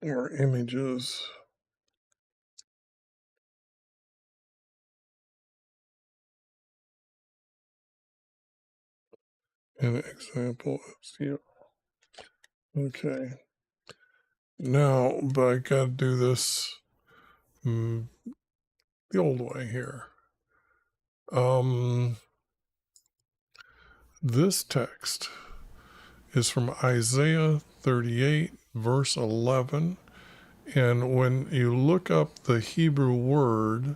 our images. An example is here. Okay. Now, but I gotta do this the old way here. This text is from Isaiah 38, verse 11. And when you look up the Hebrew word,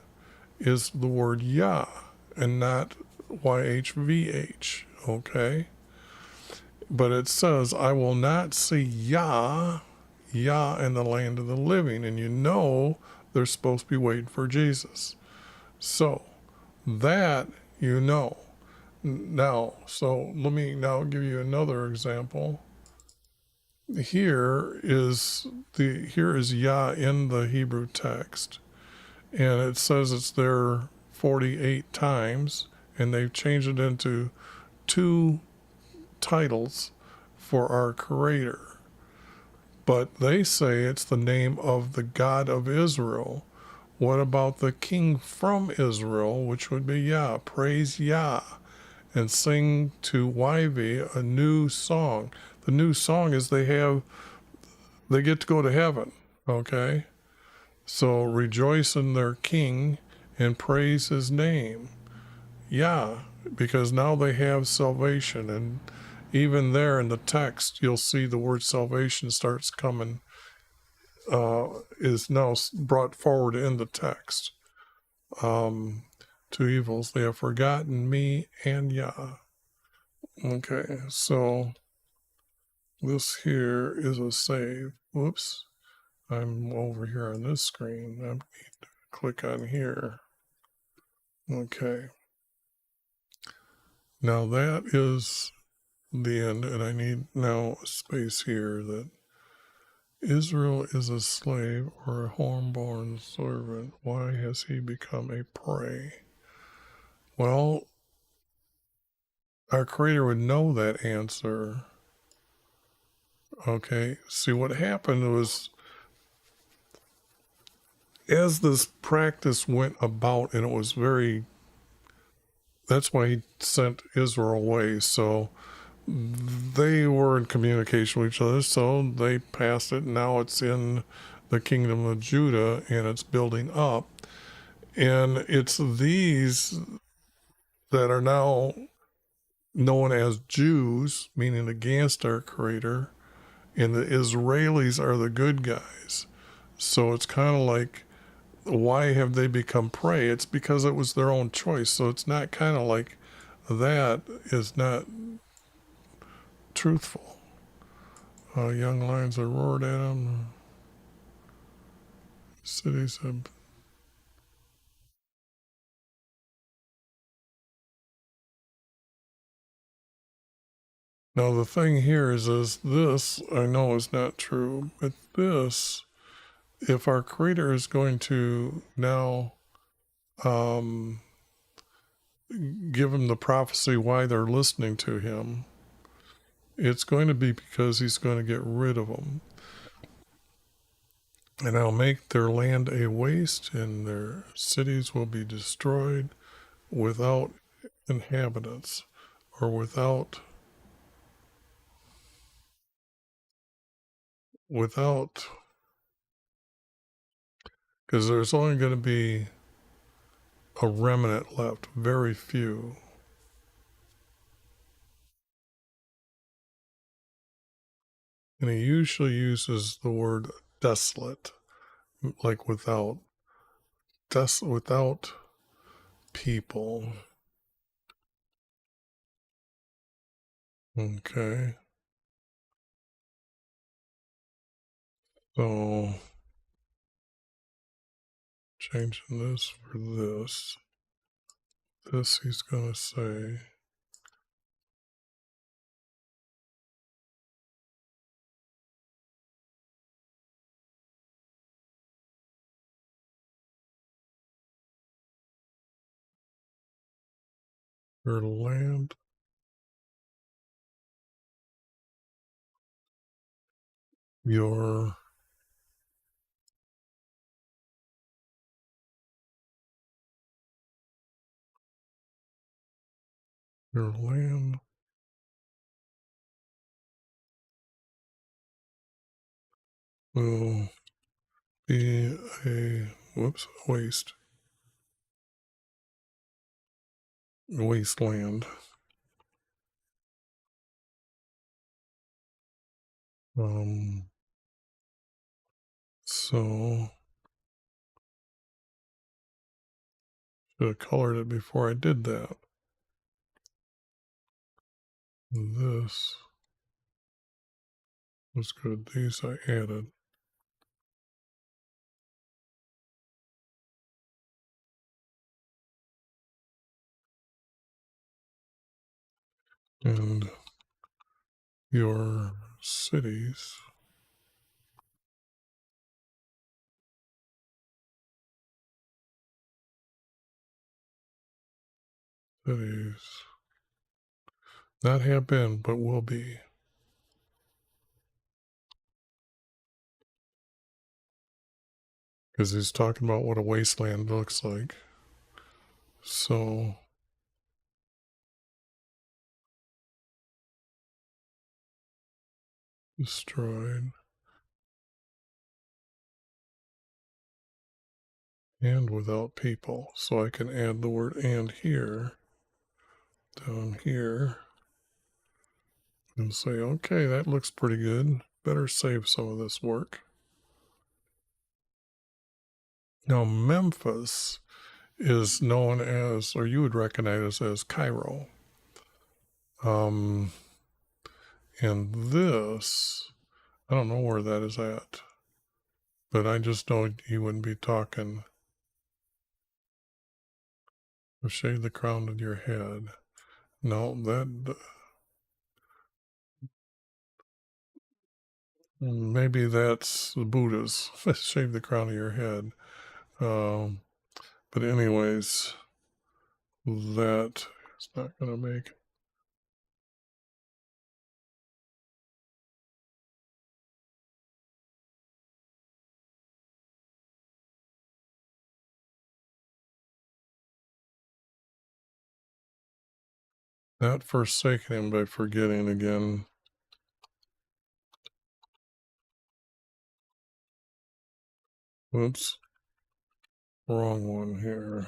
is the word Yah and not YHVH, okay? But it says, I will not see Yah in the land of the living. And you know they're supposed to be waiting for Jesus. So that you know. Now, so let me now give you another example. Here is Yah in the Hebrew text, and it says it's there 48 times, and they've changed it into two titles for our Creator. But they say it's the name of the God of Israel. What about the King from Israel, which would be Yah? Praise Yah and sing to YV a new song. The new song is they get to go to heaven, okay? So rejoice in their King and praise his name. Yeah, because now they have salvation. And even there in the text, you'll see the word salvation starts coming, is now brought forward in the text. Two evils, they have forgotten me and Yah. Okay, so this here is a save. Whoops, I'm over here on this screen. I need to click on here. Okay. Now that is the end, and I need now a space here that Israel is a slave or a homeborn servant. Why has he become a prey? Well, our Creator would know that answer. Okay, see what happened was, as this practice went about, and it was that's why he sent Israel away. So they were in communication with each other, so they passed it. Now it's in the kingdom of Judah, and it's building up. And it's these that are now known as Jews, meaning against our Creator, and the Israelis are the good guys. So it's kind of like, why have they become prey? It's because it was their own choice. So it's not kind of like that is not truthful. Young lions are roared at them. Cities have. Now the thing here is this I know is not true, but this, if our Creator is going to now um, give them the prophecy why they're listening to Him, it's going to be because He's going to get rid of them. And I'll make their land a waste, and their cities will be destroyed without inhabitants, or without, because there's only going to be a remnant left, very few. And he usually uses the word desolate, like without people. Okay. So changing this for this. This he's going to say, your land, your land will be a wasteland. Um, so should have colored it before I did that. This was good. These I added. And your cities, cities, not have been, but will be. Because he's talking about what a wasteland looks like. So, destroyed. And without people. So I can add the word and here, down here, and say, okay, that looks pretty good. Better save some of this work. Now, Memphis is known as, or you would recognize it as Cairo. And this, I don't know where that is at, but I just know he wouldn't be talking. Shave the crown of your head. No, that maybe that's the Buddha's. Shave the crown of your head. But anyways, that is not going to make. Not forsaking him by forgetting again. Oops. Wrong one here.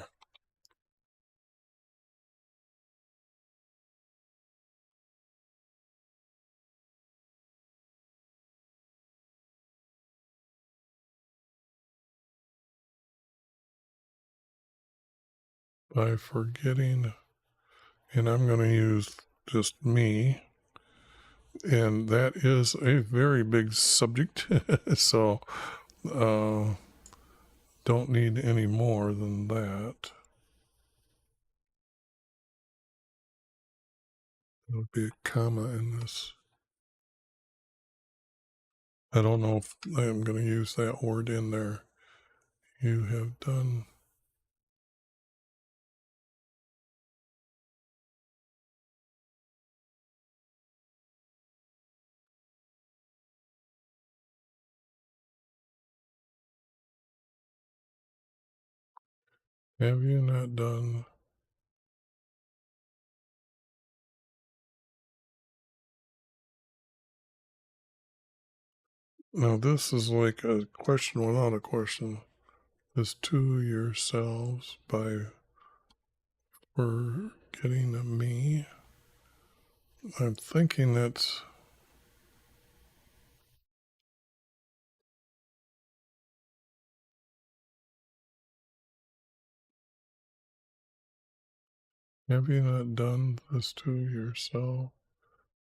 by forgetting, and I'm going to use just me, and that is a very big subject, so don't need any more than that. There'll be a comma in this. I don't know if I'm going to use that word in there. You have done. Have you not done? Now this is like a question without a question. This to yourselves by forgetting me. I'm thinking that's have you not done this to yourself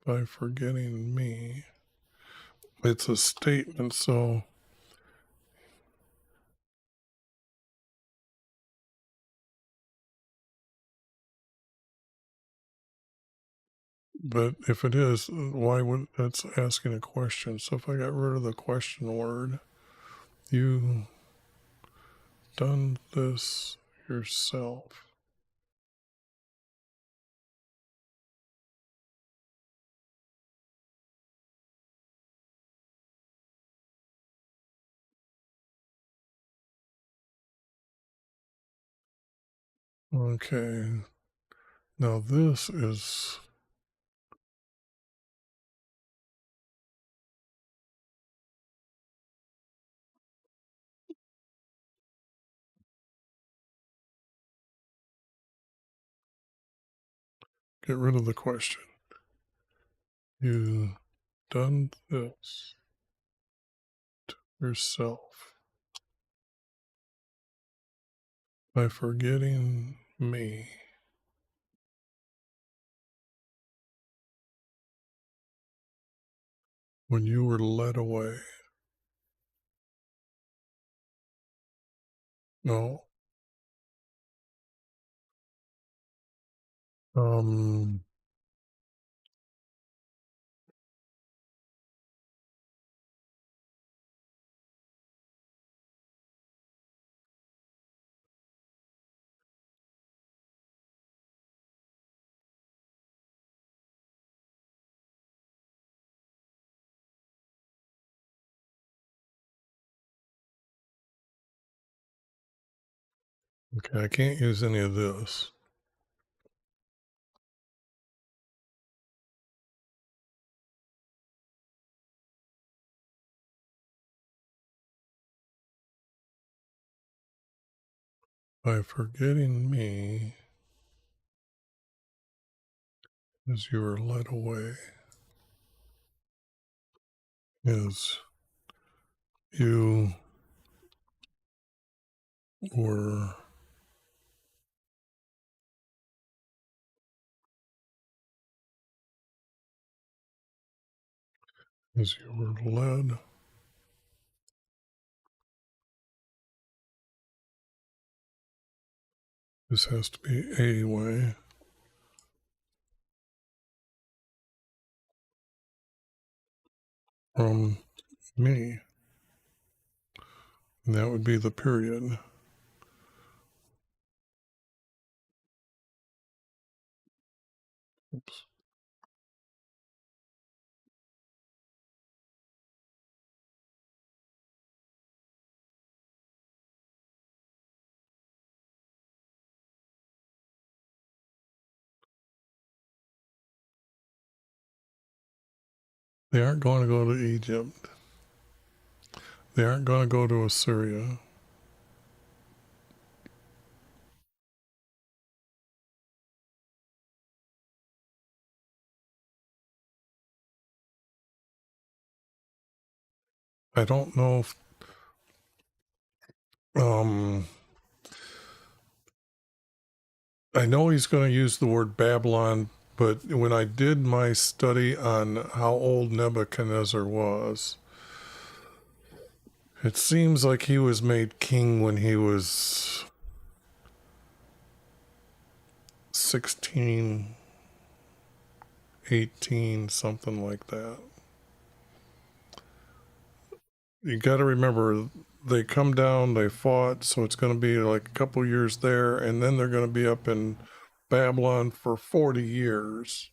by forgetting me? It's a statement, so but if it is, why would that's asking a question? So if I got rid of the question word, you done this yourself. Okay. Now this is get rid of the question. You done this yourself by forgetting me when you were led away. No. Um okay, I can't use any of this. By forgetting me as you were led away is you were as you were led. This has to be a way from me. And that would be the period. Oops. They aren't going to go to Egypt. They aren't going to go to Assyria. I don't know if um I know he's going to use the word Babylon, but when I did my study on how old Nebuchadnezzar was, it seems like he was made king when he was 16, 18, something like that. You got to remember, they come down, they fought, so it's going to be like a couple years there, and then they're going to be up in Babylon for 40 years.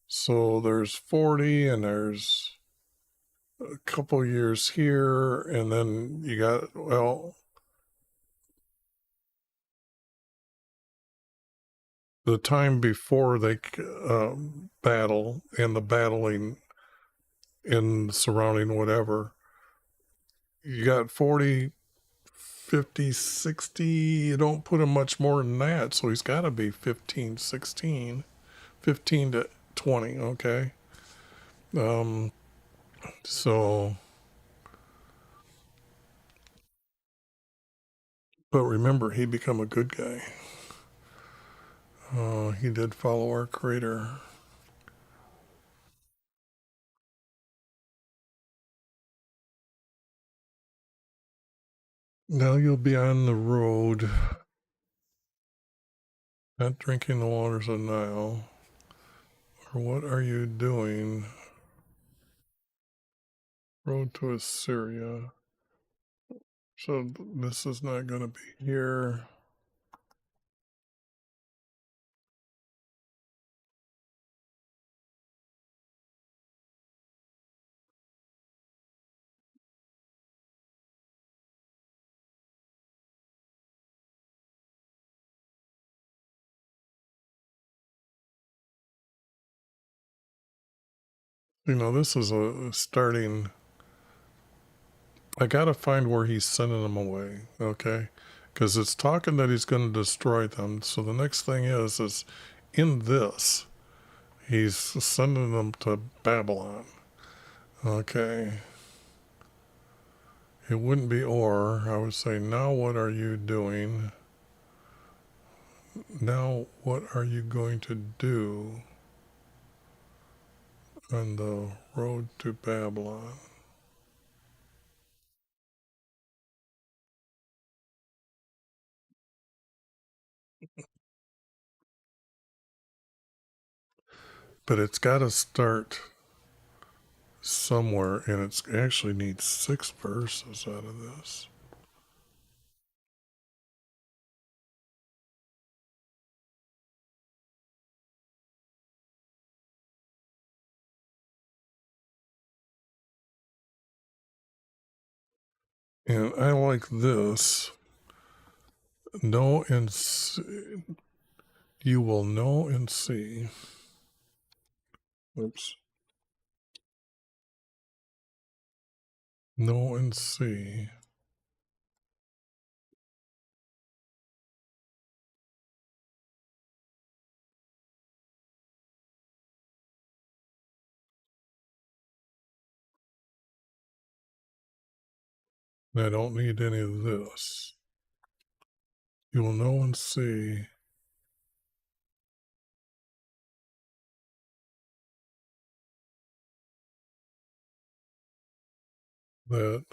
So there's 40, and there's a couple years here, and then you got, well, the time before they battle and the battling in surrounding whatever, you got 40, 50, 60. You don't put him much more than that, so he's got to be 15, 16, 15 to 20, okay? So, but remember, he become a good guy. He did follow our Creator. Now you'll be on the road, not drinking the waters of Nile. Or what are you doing? Road to Assyria. So this is not going to be here. You know, this is a starting. I got to find where he's sending them away, okay? Because it's talking that he's going to destroy them. So the next thing is in this, he's sending them to Babylon, okay? It wouldn't be or. I would say, now what are you doing? Now what are you going to do on the road to Babylon? But it's got to start somewhere, and it's actually needs 6 verses out of this. And I like this. Know and see, you will know and see. Oops. Know and see I don't need any of this. You will know and see that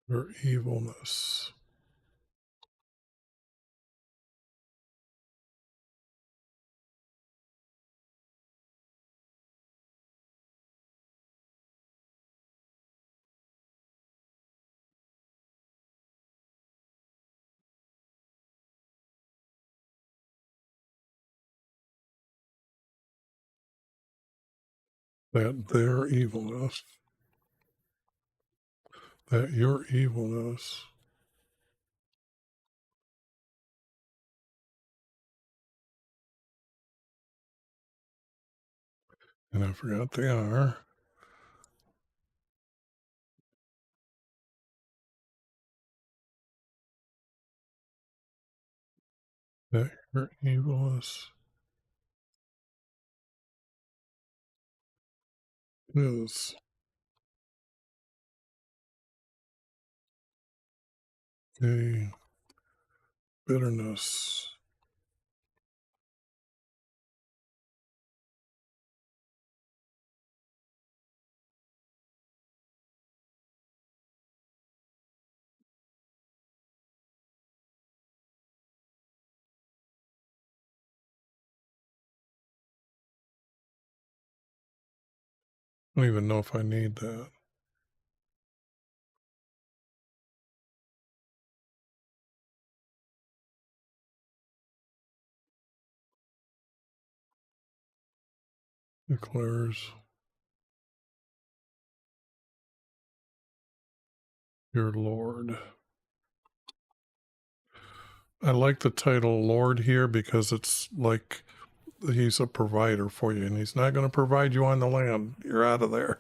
your evilness. That their evilness. That your evilness. And I forgot they are. That your evilness is Okay. Bitterness. I don't even know if I need that. Declares your Lord. I like the title Lord here because it's like he's a provider for you, and he's not going to provide you on the land. You're out of there.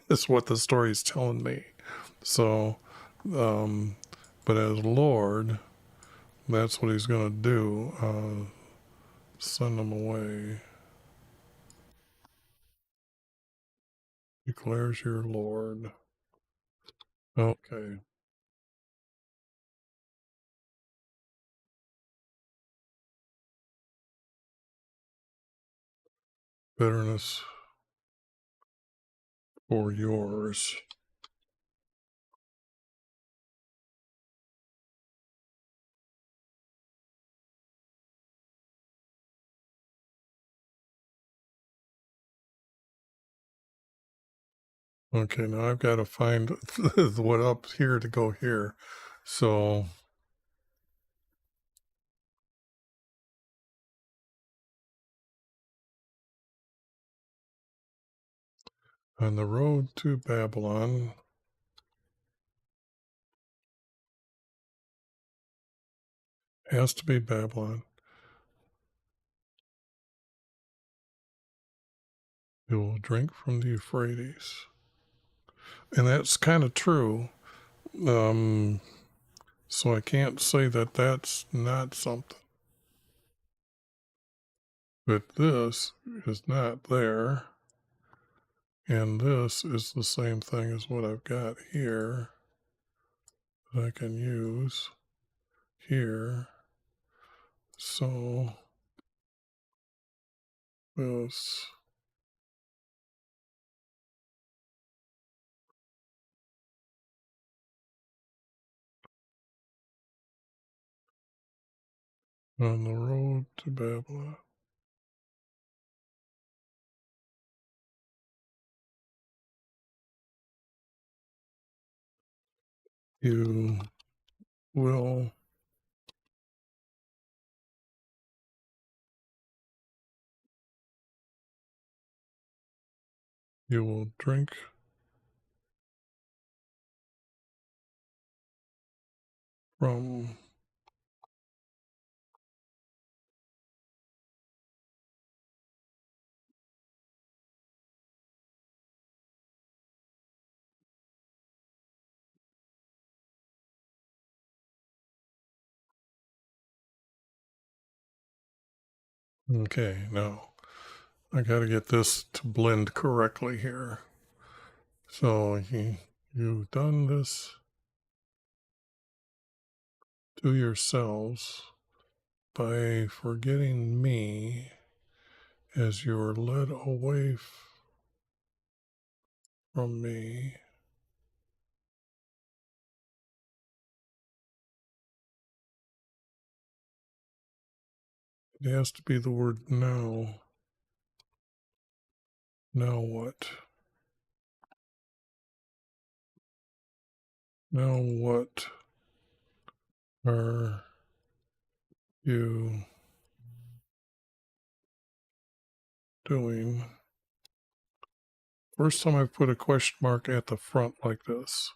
That's what the story's telling me. So, but as Lord, that's what he's going to do. Send them away. Declares your Lord. Okay. Bitterness for yours. Okay, now I've got to find what up here to go here. So on the road to Babylon, has to be Babylon. You will drink from the Euphrates. And that's kind of true. So I can't say that that's not something. But this is not there. And this is the same thing as what I've got here that I can use here. So this, on the road to Babylon, you will drink from okay, now I got to get this to blend correctly here. So you've done this to yourselves by forgetting me as you're led away from me. It has to be the word now. Now what? Now what are you doing? First time I've put a question mark at the front like this.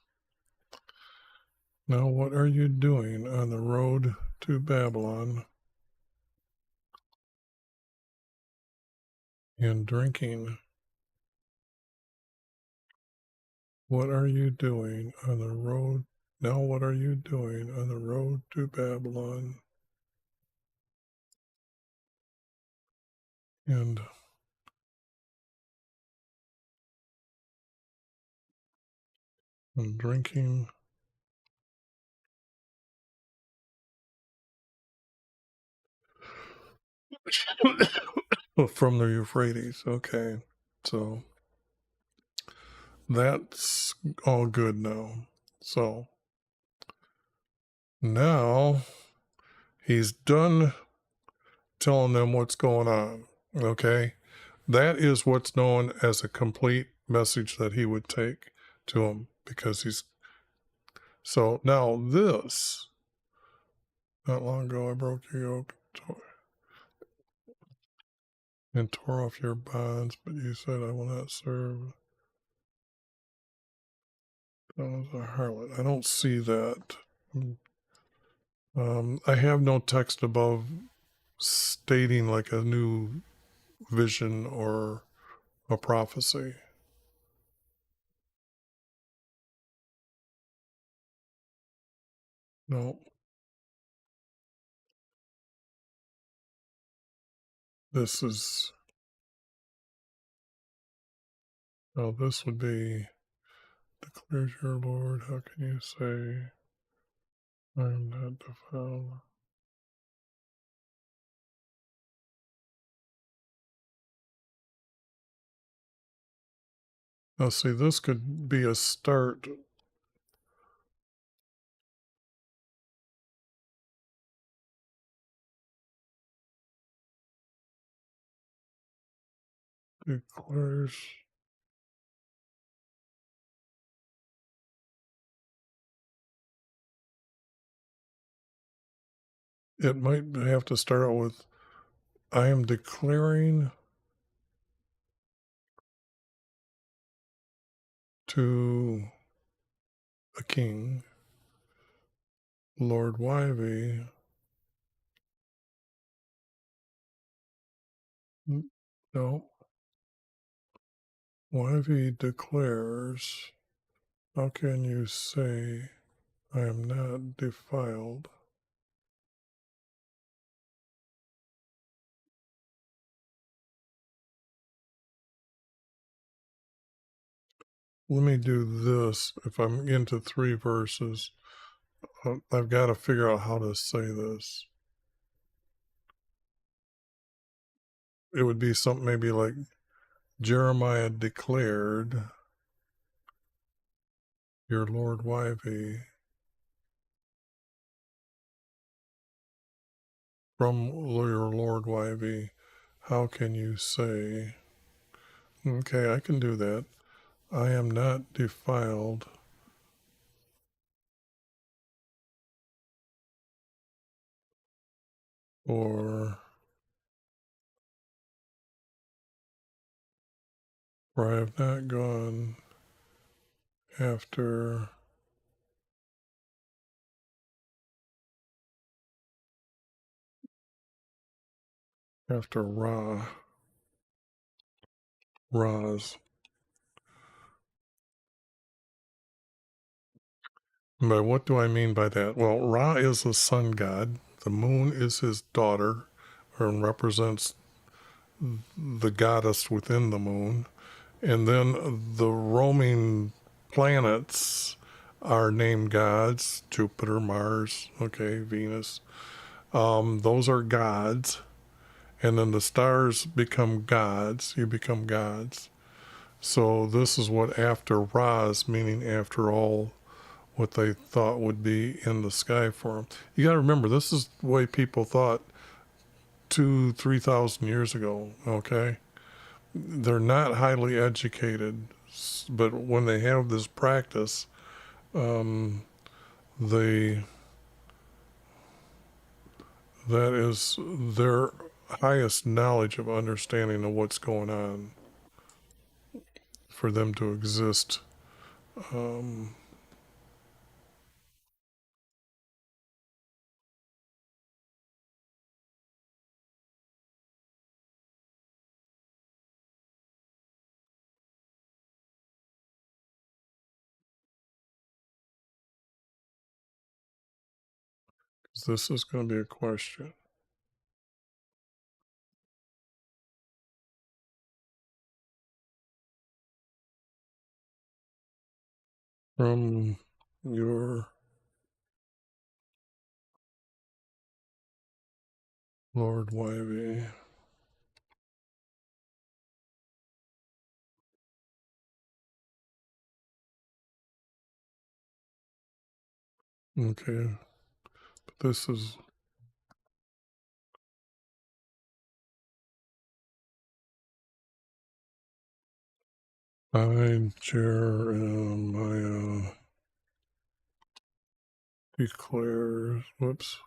Now what are you doing on the road to Babylon and drinking? What are you doing on the road? Now what are you doing on the road to Babylon and drinking from the Euphrates. Okay. So that's all good now. So now he's done telling them what's going on. Okay. That is what's known as a complete message that he would take to him, because he's so now this, not long ago I broke your yoke and tore off your bonds, but you said I will not serve as a harlot. I don't see that. I have no text above stating like a new vision or a prophecy. No, this is, well, this would be, declares your Lord. How can you say I am not defiled? Now, see, this could be a start. Declares, it might have to start out with, I am declaring to a king, Lord Wyvie. No, Wyvie declares, how can you say I am not defiled? Let me do this. If I'm into 3 verses, I've got to figure out how to say this. It would be something maybe like Jeremiah declared, your Lord Wyvie, from your Lord Wyvie, how can you say, okay, I can do that. I am not defiled or for I have not gone after Ra's. But what do I mean by that? Well, Ra is the sun god. The moon is his daughter, and represents the goddess within the moon. And then the roaming planets are named gods: Jupiter, Mars, okay, Venus. Those are gods. And then the stars become gods. You become gods. So this is what after Ra's, meaning after all what they thought would be in the sky for them. You got to remember, this is the way people thought 3,000 years ago, okay? They're not highly educated, but when they have this practice, they that is their highest knowledge of understanding of what's going on for them to exist. Um, 'Cause this is going to be a question from your Lord YV. Okay, but this is I, Jeremiah declares, whoops.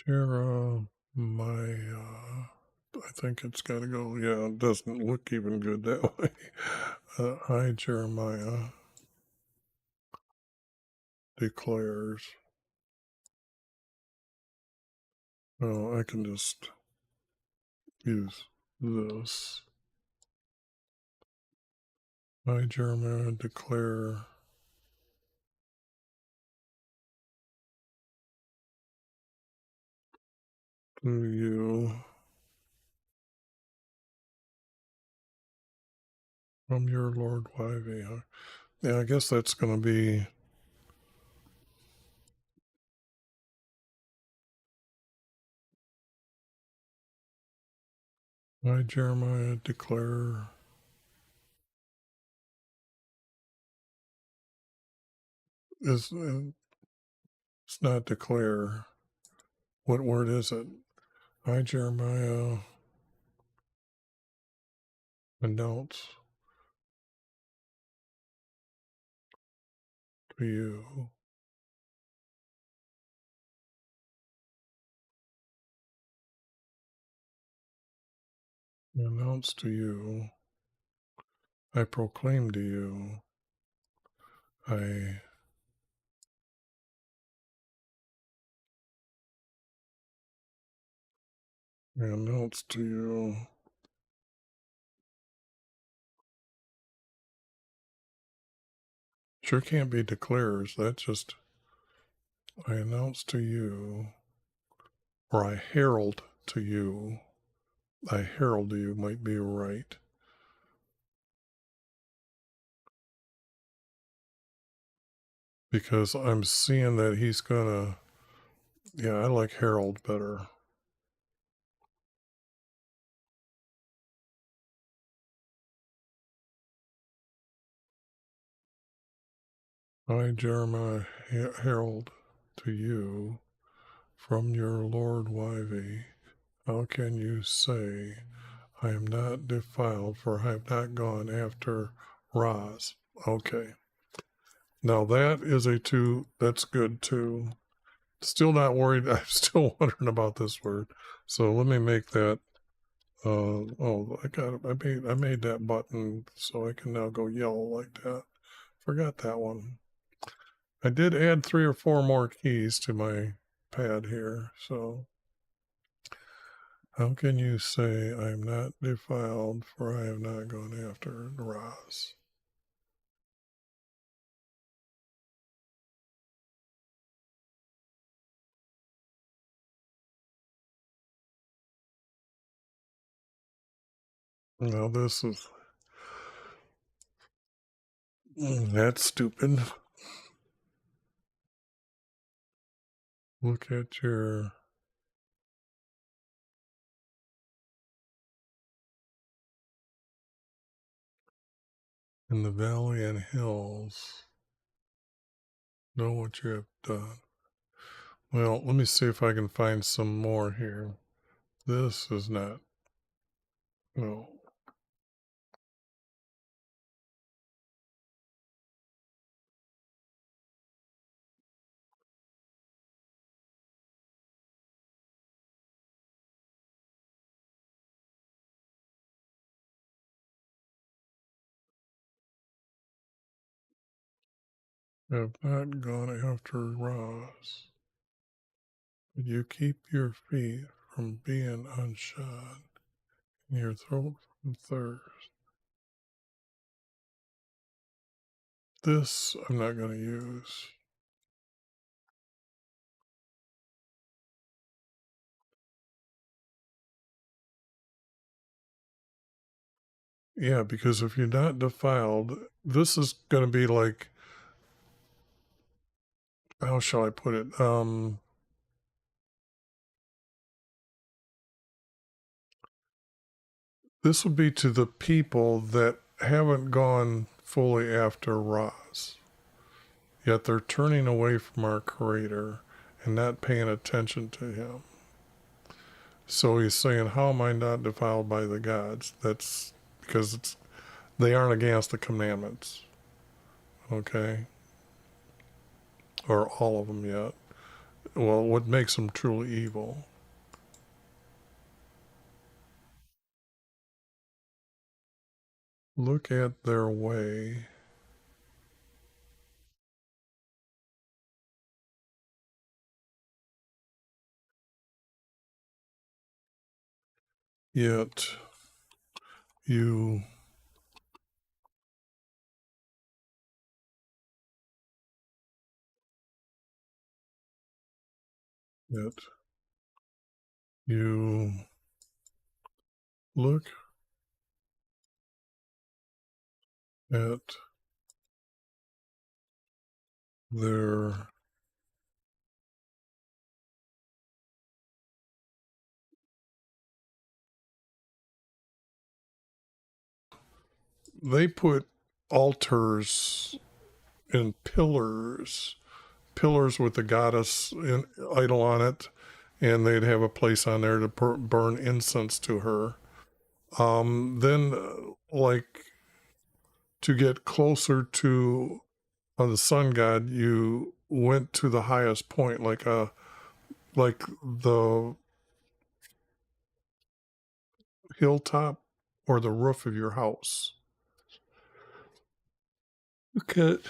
Jeremiah, I think it's got to go. Yeah, it doesn't look even good that way. I, Jeremiah, declares. Oh, I can just use this. I, Jeremiah, declare to you from your Lord YV. Yeah, I guess that's going to be I, Jeremiah, declare. Is it's not declare. What word is it? I, Jeremiah, announce to you. Announce to you. I proclaim to you. I announce to you. Sure can't be declares. That's just I announce to you, or I herald to you. I herald to you might be right. Because I'm seeing that he's gonna, yeah, I like herald better. I, Jeremiah, herald to you from your Lord YV. How can you say, I am not defiled, for I have not gone after Raz? Okay. Now that is that's good too. Still not worried. I'm still wondering about this word. So let me make that. Oh, I got it. I made that button so I can now go yellow like that. Forgot that one. I did add 3 or 4 more keys to my pad here. So how can you say I am not defiled, for I have not gone after Raz? Now this is that's stupid. Look at your in the valley and hills. Know what you have done. Well, let me see if I can find some more here. This is not. No. Have not gone after Raz. But you keep your feet from being unshod, and your throat from thirst. This I'm not going to use. Yeah, because if you're not defiled, this is going to be like, how shall I put it? This would be to the people that haven't gone fully after Roz, yet they're turning away from our Creator and not paying attention to Him. So he's saying, how am I not defiled by the gods? That's because they aren't against the commandments, okay? Or all of them yet. Well, what makes them truly evil? Look at their way. Yet you, yet you look at their, they put altars and pillars with the goddess idol on it, and they'd have a place on there to burn incense to her. Then, like, to get closer to the sun god, you went to the highest point, like the hilltop or the roof of your house. Look at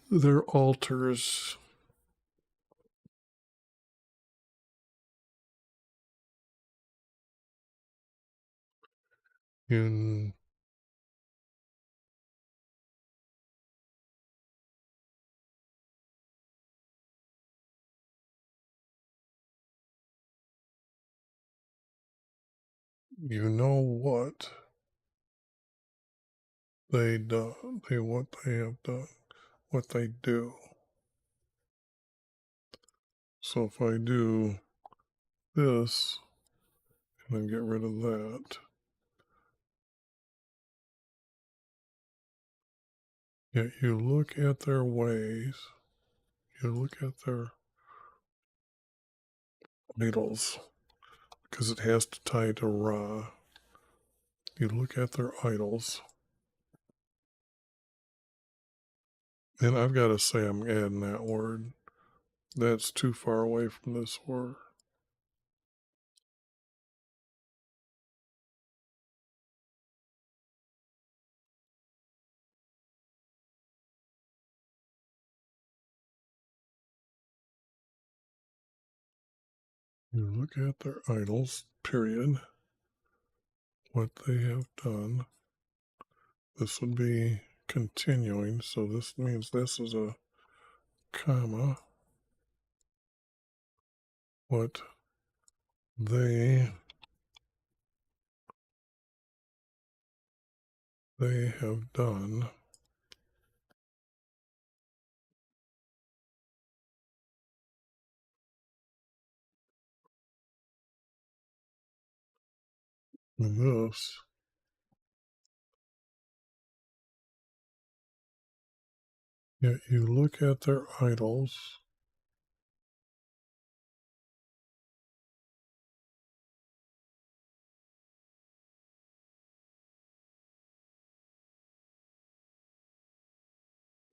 their altars. You, you know what they do, what they have done, what they do. So if I do this and then get rid of that, yet you look at their ways, you look at their idols, because it has to tie to Ra. You look at their idols, and I've got to say I'm adding that word. That's too far away from this word. You look at their idols, period, what they have done. This would be continuing, so this means this is a comma. What they have done. And this, yet you look at their idols,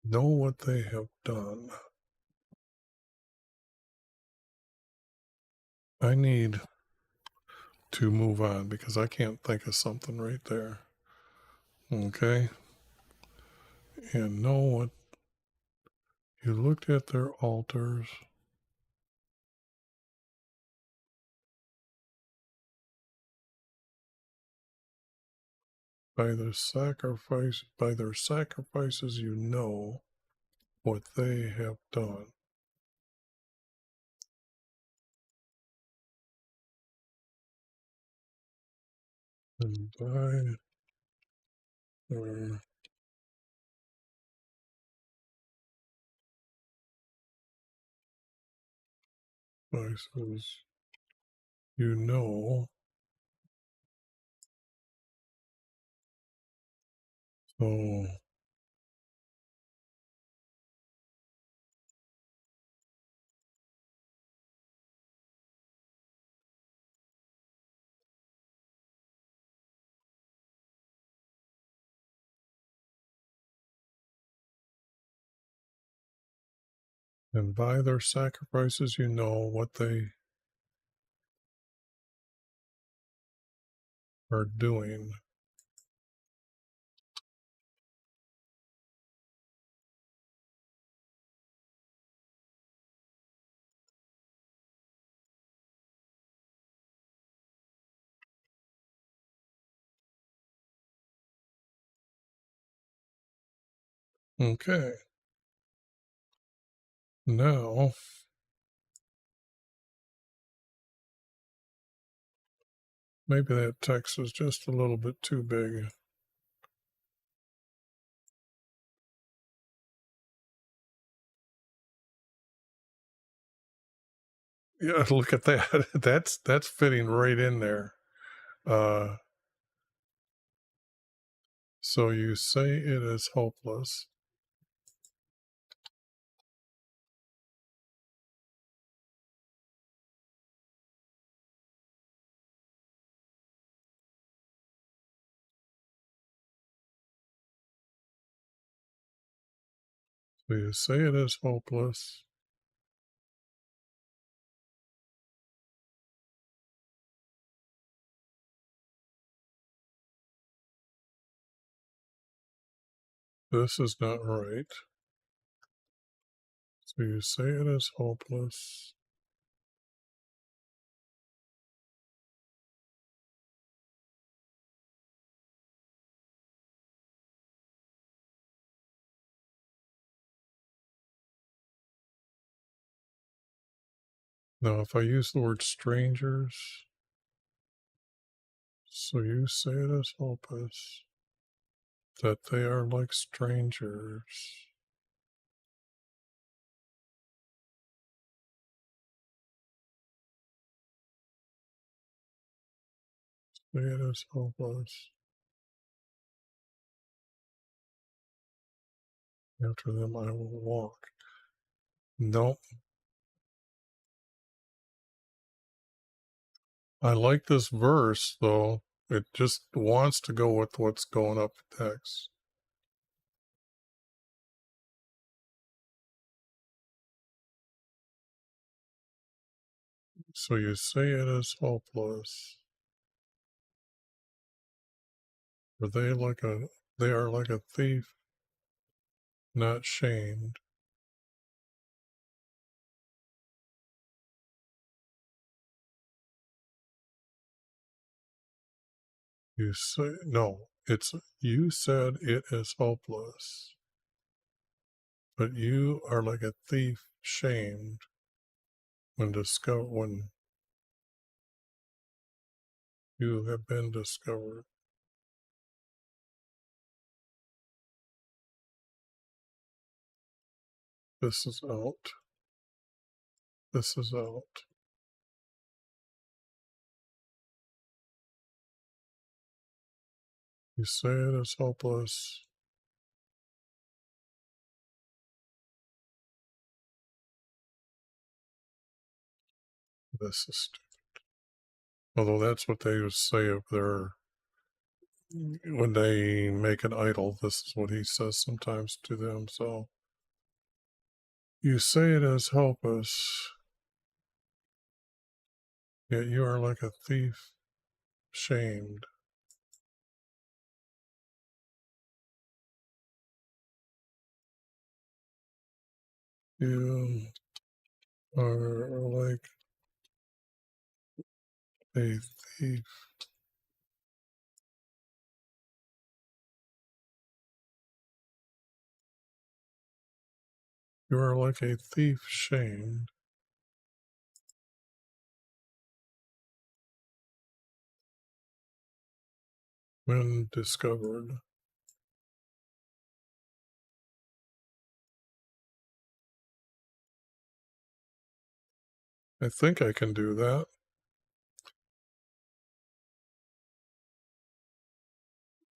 know what they have done. I need to move on because I can't think of something right there. Okay? And know what you looked at their altars. By their sacrifices, you know what they have done. And by their vices, you know. So and by their sacrifices, you know what they are doing. Okay. Now, maybe that text is just a little bit too big. Yeah, look at that. That's fitting right in there. So you say it is hopeless. So you say it is hopeless. This is not right. So you say it is hopeless. Now, if I use the word strangers, so you say it is hopeless, that they are like strangers. Say it is hopeless. After them I will walk. Nope. I like this verse, though. It just wants to go with what's going up the text. So you say it is hopeless. For they are like a thief, not shamed. You say no, it's you said it is hopeless. But you are like a thief shamed when you have been discovered. This is out. This is out. You say it is hopeless. This is stupid. Although that's what they would say if they're when they make an idol. This is what he says sometimes to them. So you say it is hopeless, yet you are like a thief shamed. You are like a thief. You are like a thief shamed when discovered. I think I can do that.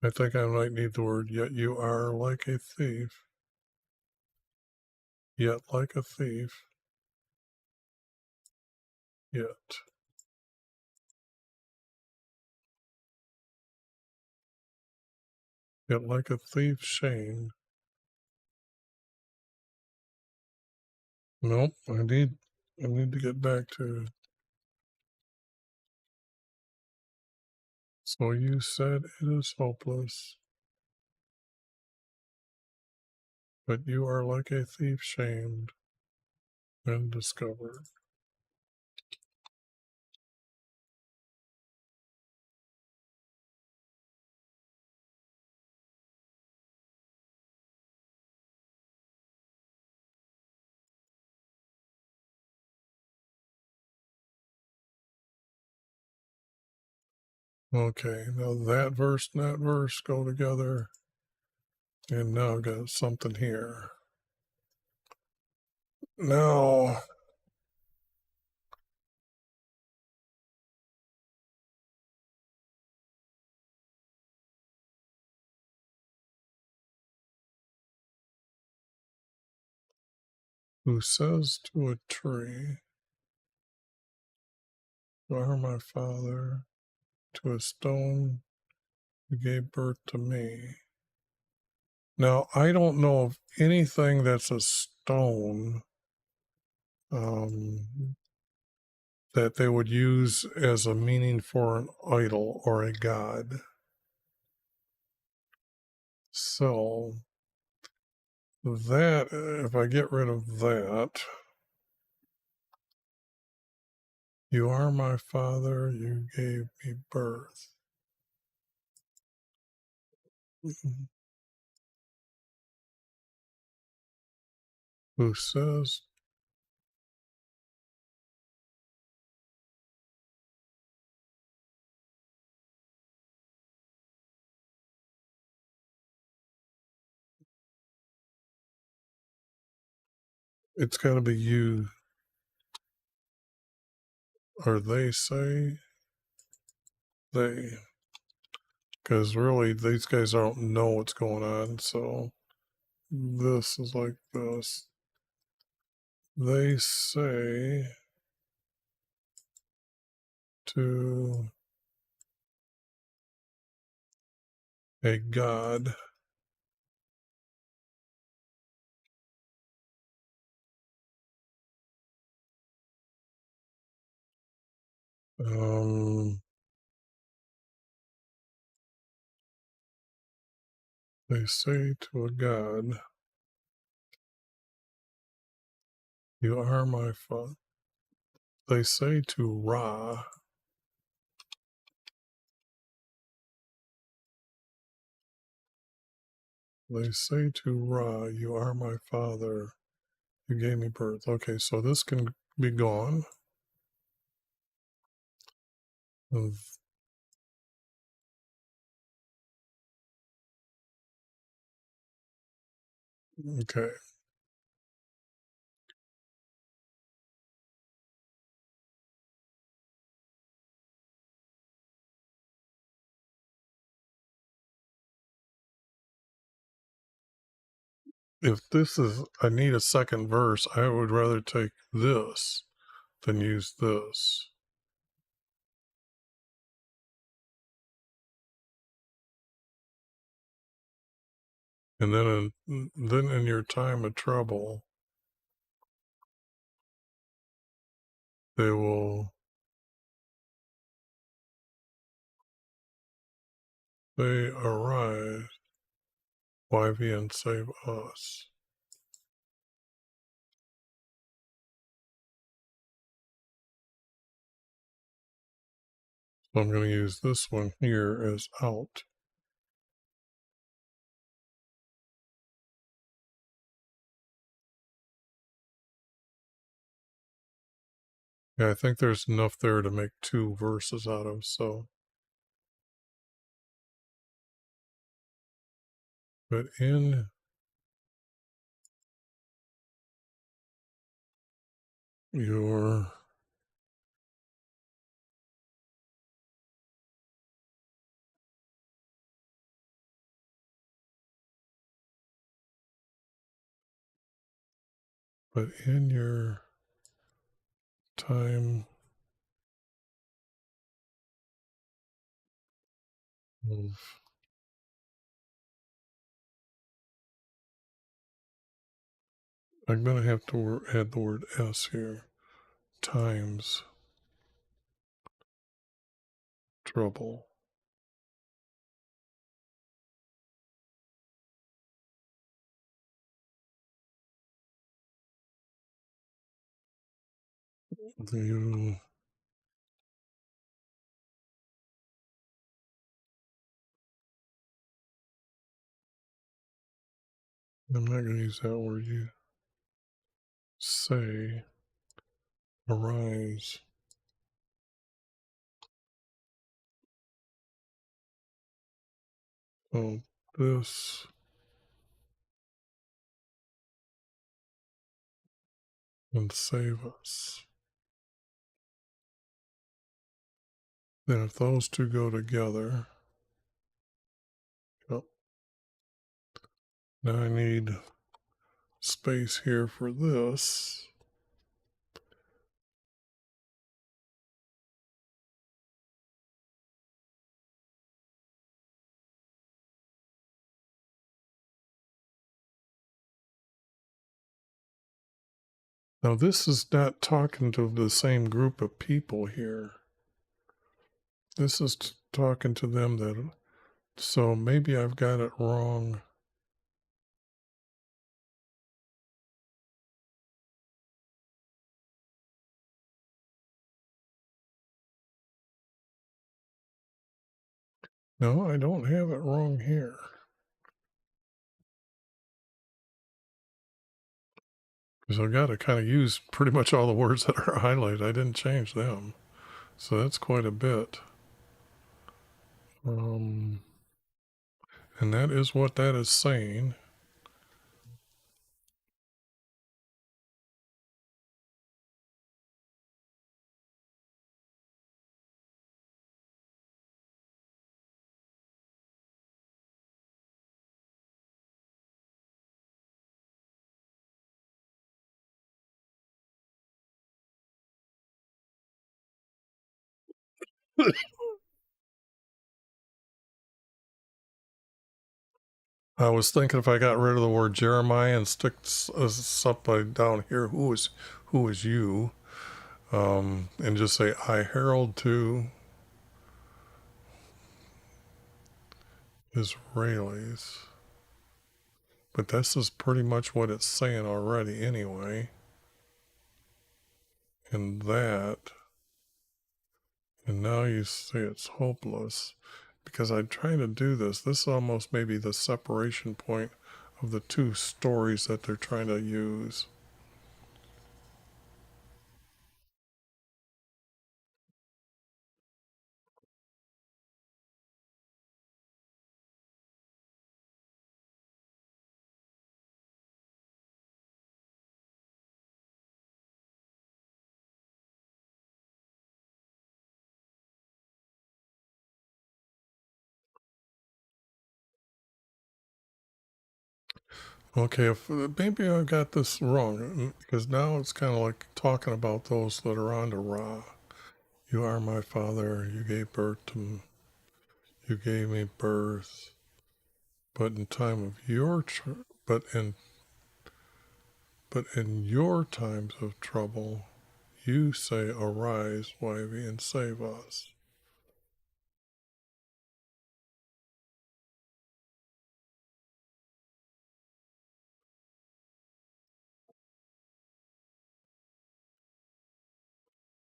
I think I might need the word, yet you are like a thief. Yet like a thief. Yet. Yet like a thief shamed. Nope, I need to get back to. So you said it is hopeless, but you are like a thief shamed when discovered. Okay, now that verse and that verse go together. And now I've got something here. Now, who says to a tree, you are my father, to a stone, who gave birth to me. Now, I don't know of anything that's a stone that they would use as a meaning for an idol or a god. So, that, if I get rid of that, you are my father, you gave me birth. Who says, it's got to be you, or they say, they, because really these guys don't know what's going on. So this is like this. They say to a god, they say to a god, you are my father. They say to Ra, they say to Ra, you are my father, you gave me birth. Okay, so this can be gone. Okay. If this is, I need a second verse, I would rather take this than use this. And then in your time of trouble, they arise, YV, and save us. So I'm going to use this one here as out. Yeah, I think there's enough there to make 2 verses out of, so. But in your but in your time of I'm going to have to add the word S here. Times trouble. You, I'm not going to use that word. You say, arise. Oh, this and save us. Then if those two go together, yep, now I need space here for this. Now this is not talking to the same group of people here. This is talking to them that, so maybe I've got it wrong. No, I don't have it wrong here. Because I've got to kind of use pretty much all the words that are highlighted. I didn't change them. So that's quite a bit. And that is what that is saying. I was thinking if I got rid of the word Jeremiah and stick something down here, who is you, and just say I herald to Israelis. But this is pretty much what it's saying already anyway. And that, and now you say it's hopeless. Because I try to do this. This is almost maybe the separation point of the two stories that they're trying to use. Okay, if maybe I got this wrong, because now it's kind of like talking about those that are on to Ra. You are my father. You gave birth to me. You gave me birth. But in time of your but in your times of trouble, you say, "Arise, YV, and save us."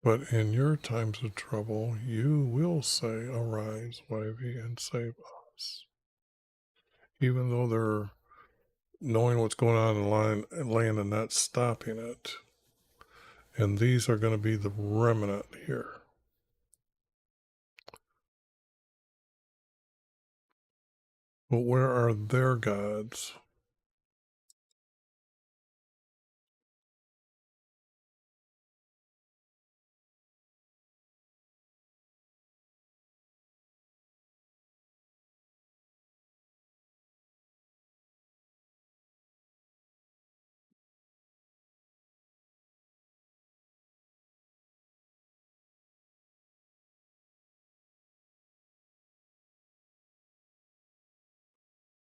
But in your times of trouble, you will say, "Arise, YV, and save us." Even though they're knowing what's going on in land and not stopping it. And these are going to be the remnant here. But where are their gods?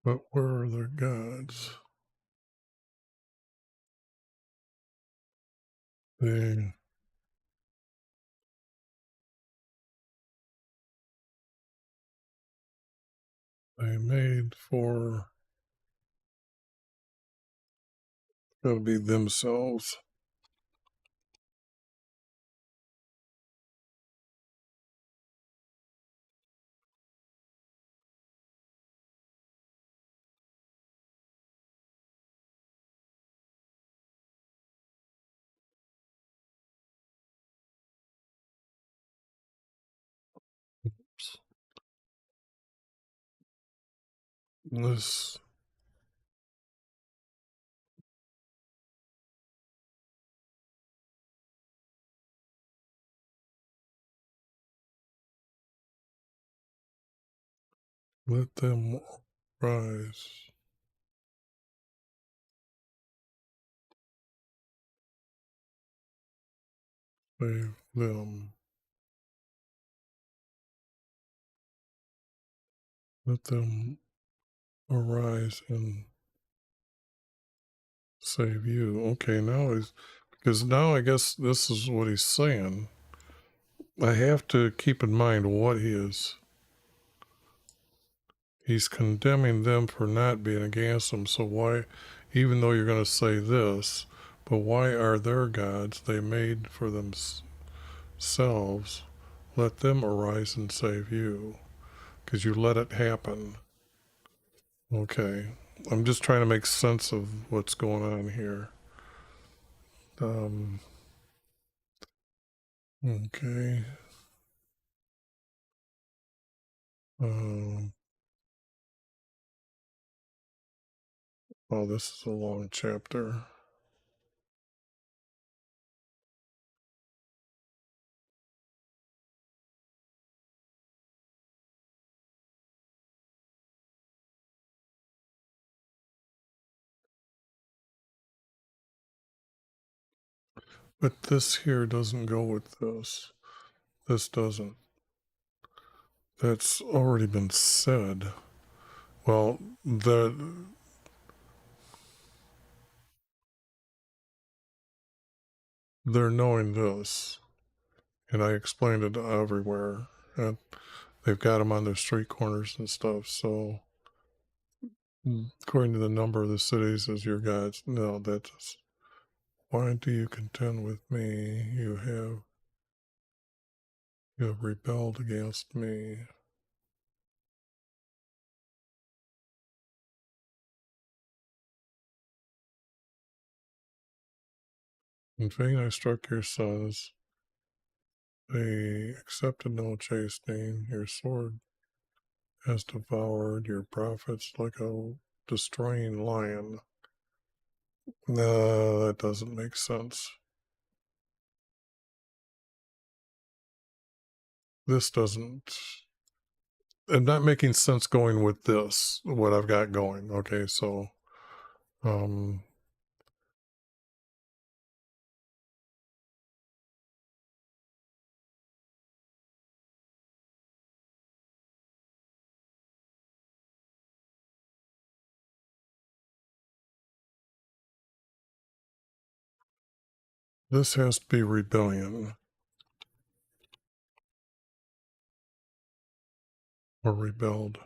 But where are their gods? They made for, gotta be themselves. This, let them rise, save them. Let them arise and save you. Okay, now because now I guess this is what he's saying. I have to keep in mind what he's condemning them for not being against him. So why, even though you're going to say this, but why are their gods they made for themselves? Let them arise and save you, because you let it happen. Okay, I'm just trying to make sense of what's going on here. Okay. Um, oh, this is a long chapter. But this here doesn't go with this. This doesn't. That's already been said. Well, they're knowing this, and I explained it everywhere. And they've got them on their street corners and stuff. So, according to the number of the cities as your gods, no, that's why do you contend with me? You have rebelled against me. In vain I struck your sons. They accepted no chastening. Your sword has devoured your prophets like a destroying lion. No, that doesn't make sense. This doesn't. I'm not making sense going with this, what I've got going. Okay, so um, this has to be rebellion or rebelled.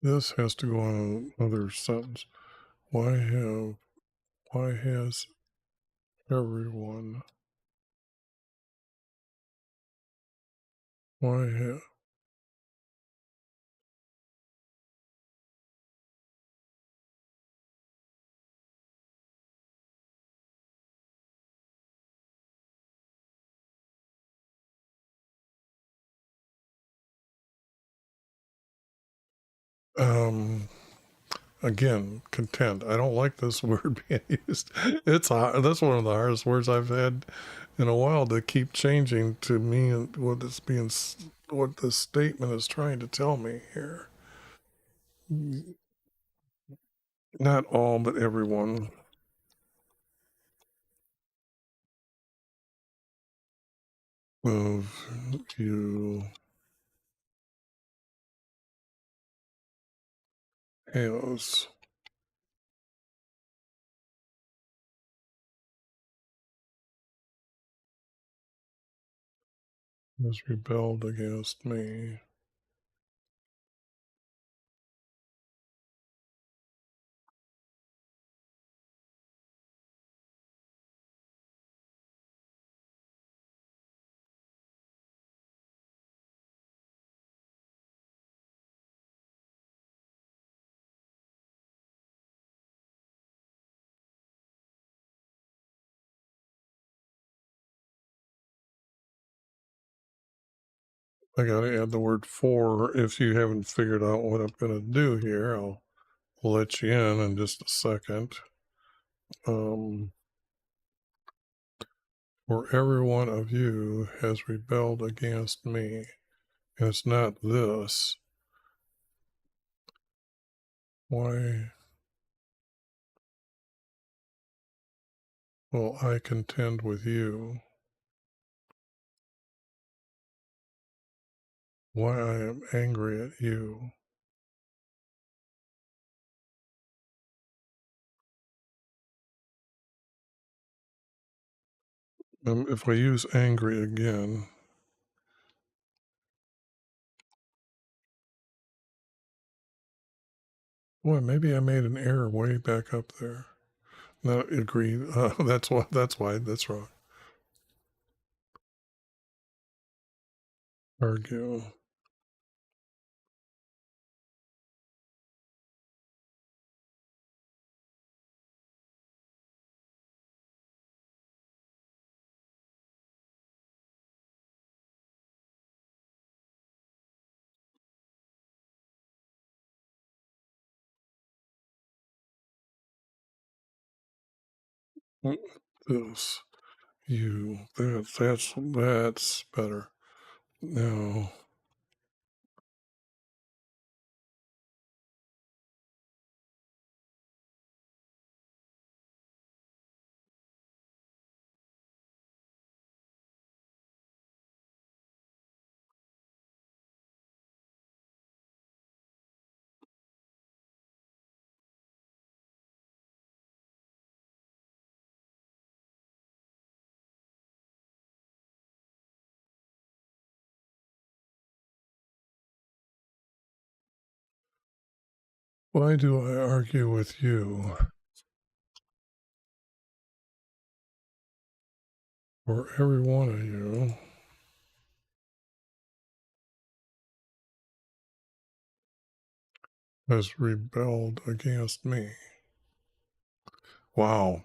This has to go on another sentence. Why has everyone, why have, um, again, content. I don't like this word being used. It's hard. That's one of the hardest words I've had in a while to keep changing to mean what this statement is trying to tell me here. Not all, but everyone of you has rebelled against me. I got to add the word for. If you haven't figured out what I'm going to do here, I'll let you in just a second. For every one of you has rebelled against me. And it's not this. Why will I contend with you? Why I am angry at you? If I use angry again, boy, maybe I made an error way back up there. No, agree. That's why. That's wrong. Argue. This. You. That's better. Now. Why do I argue with you? For every one of you has rebelled against me. Wow.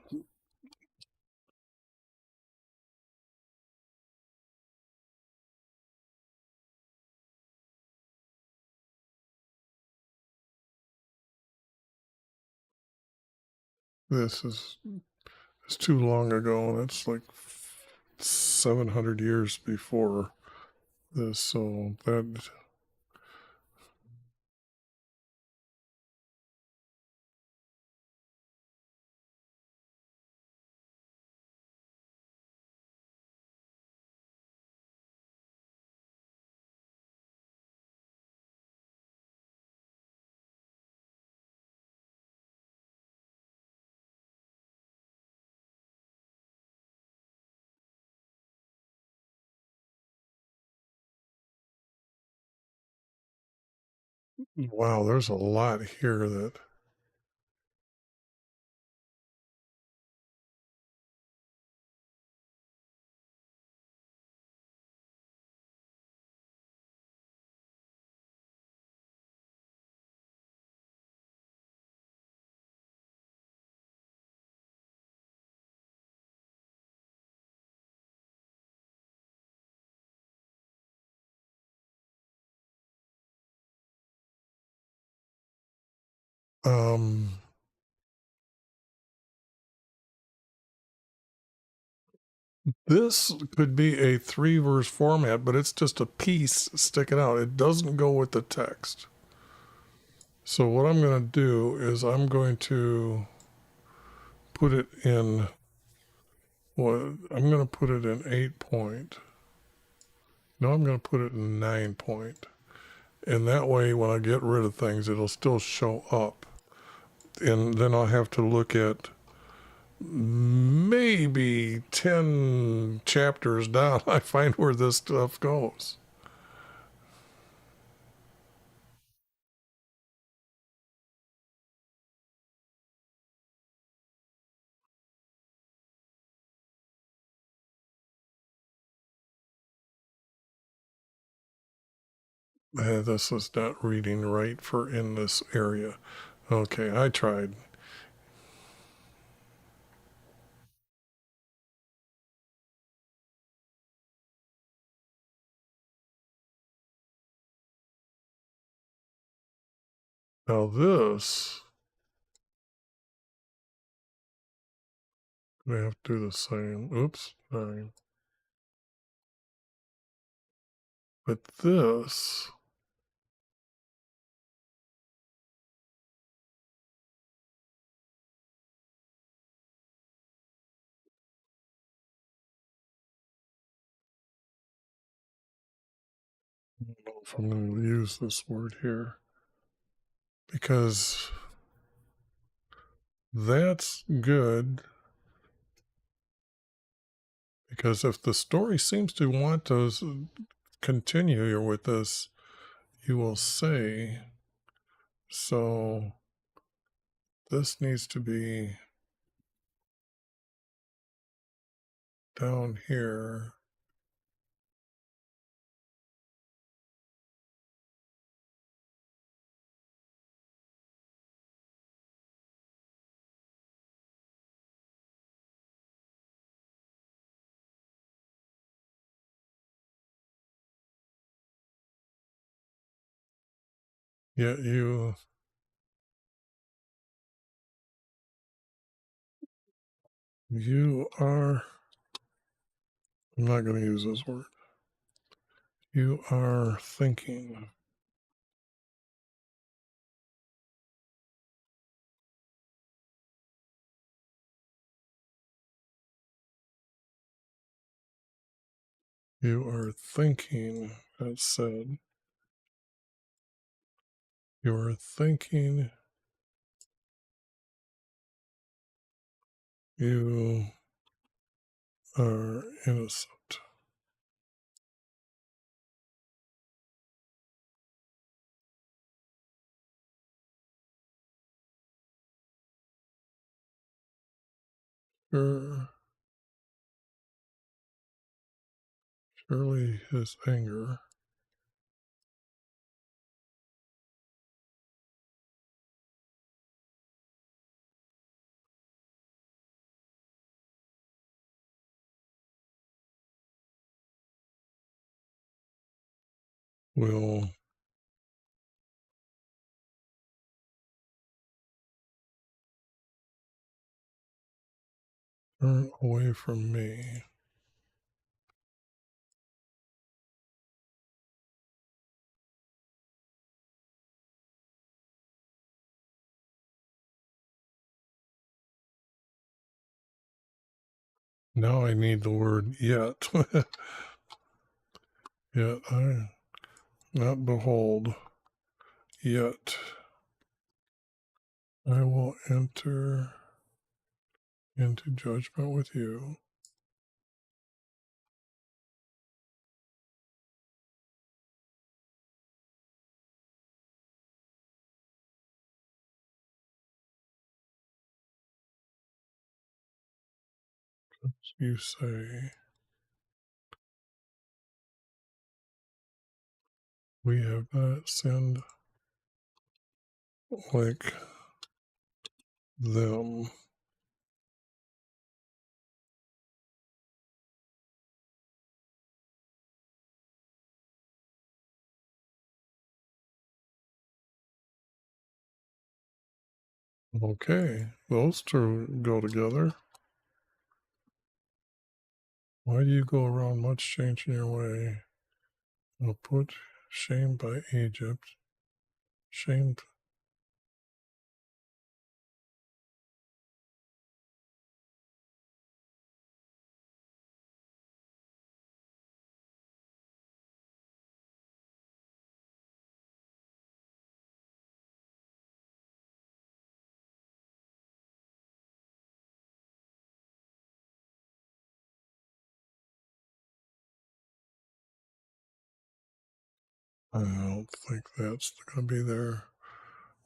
This is it's too long ago. That's like 700 years before this. So that Wow, there's a lot here that. Um, this could be a 3-verse format, but it's just a piece sticking out. It doesn't go with the text. So what I'm going to do is I'm going to put it in, well, I'm going to put it in 8-point. No, I'm going to put it in 9-point. And that way, when I get rid of things, it'll still show up. And then I'll have to look at maybe 10 chapters down. I find where this stuff goes. This is not reading right for in this area. Okay, I tried. Now this, I have to do the same. Oops, 9. But this, I don't know if I'm going to use this word here because that's good. Because if the story seems to want to continue with this, you will say, so this needs to be down here. Yet you are, I'm not going to use this word. You are thinking. You are thinking, that said. You are thinking. You are innocent. Sure, surely his anger will turn away from me. Now I need the word yet. Yet I not behold, yet I will enter into judgment with you. you say, we have not sinned like them. Okay, those two go together. Why do you go around much changing your way? I'll put shame by Egypt. Shamed. I don't think that's going to be there.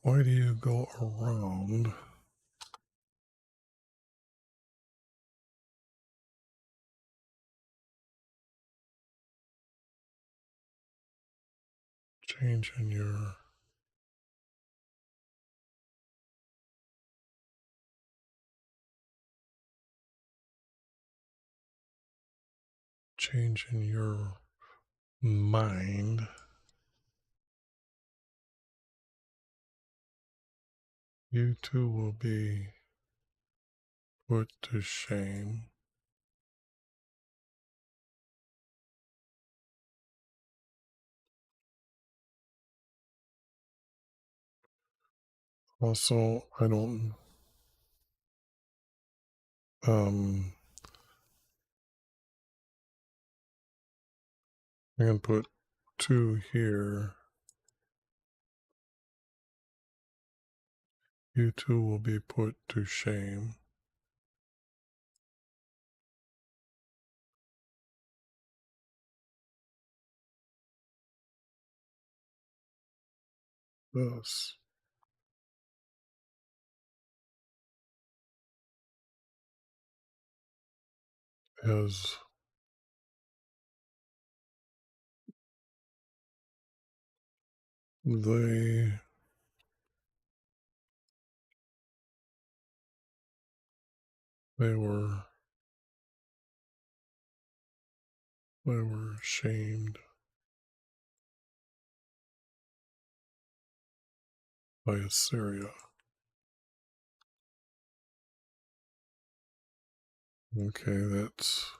Why do you go around? Changing your mind. You too will be put to shame. Also, I don't I'm gonna put 2 here. You too will be put to shame. Thus, as they were shamed by Assyria. Okay, that's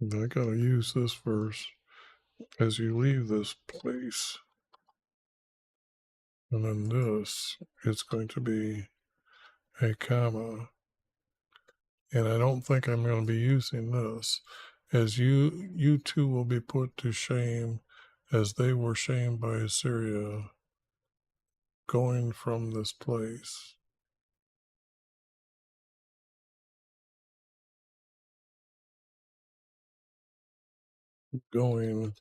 I gotta use this verse. As you leave this place, and then this, it's going to be a comma. And I don't think I'm going to be using this. As you too will be put to shame as they were shamed by Assyria going from this place. Going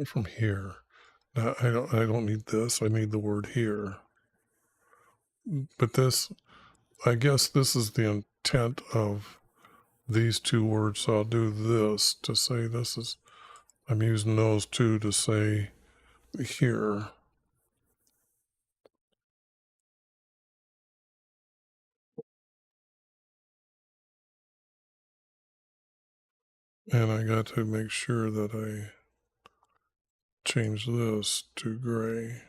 from here. Now, I don't need this. I need the word here. But this, I guess this is the intent of these 2 words. So I'll do this to say this is, I'm using those 2 to say here. And I got to make sure that I change this to gray.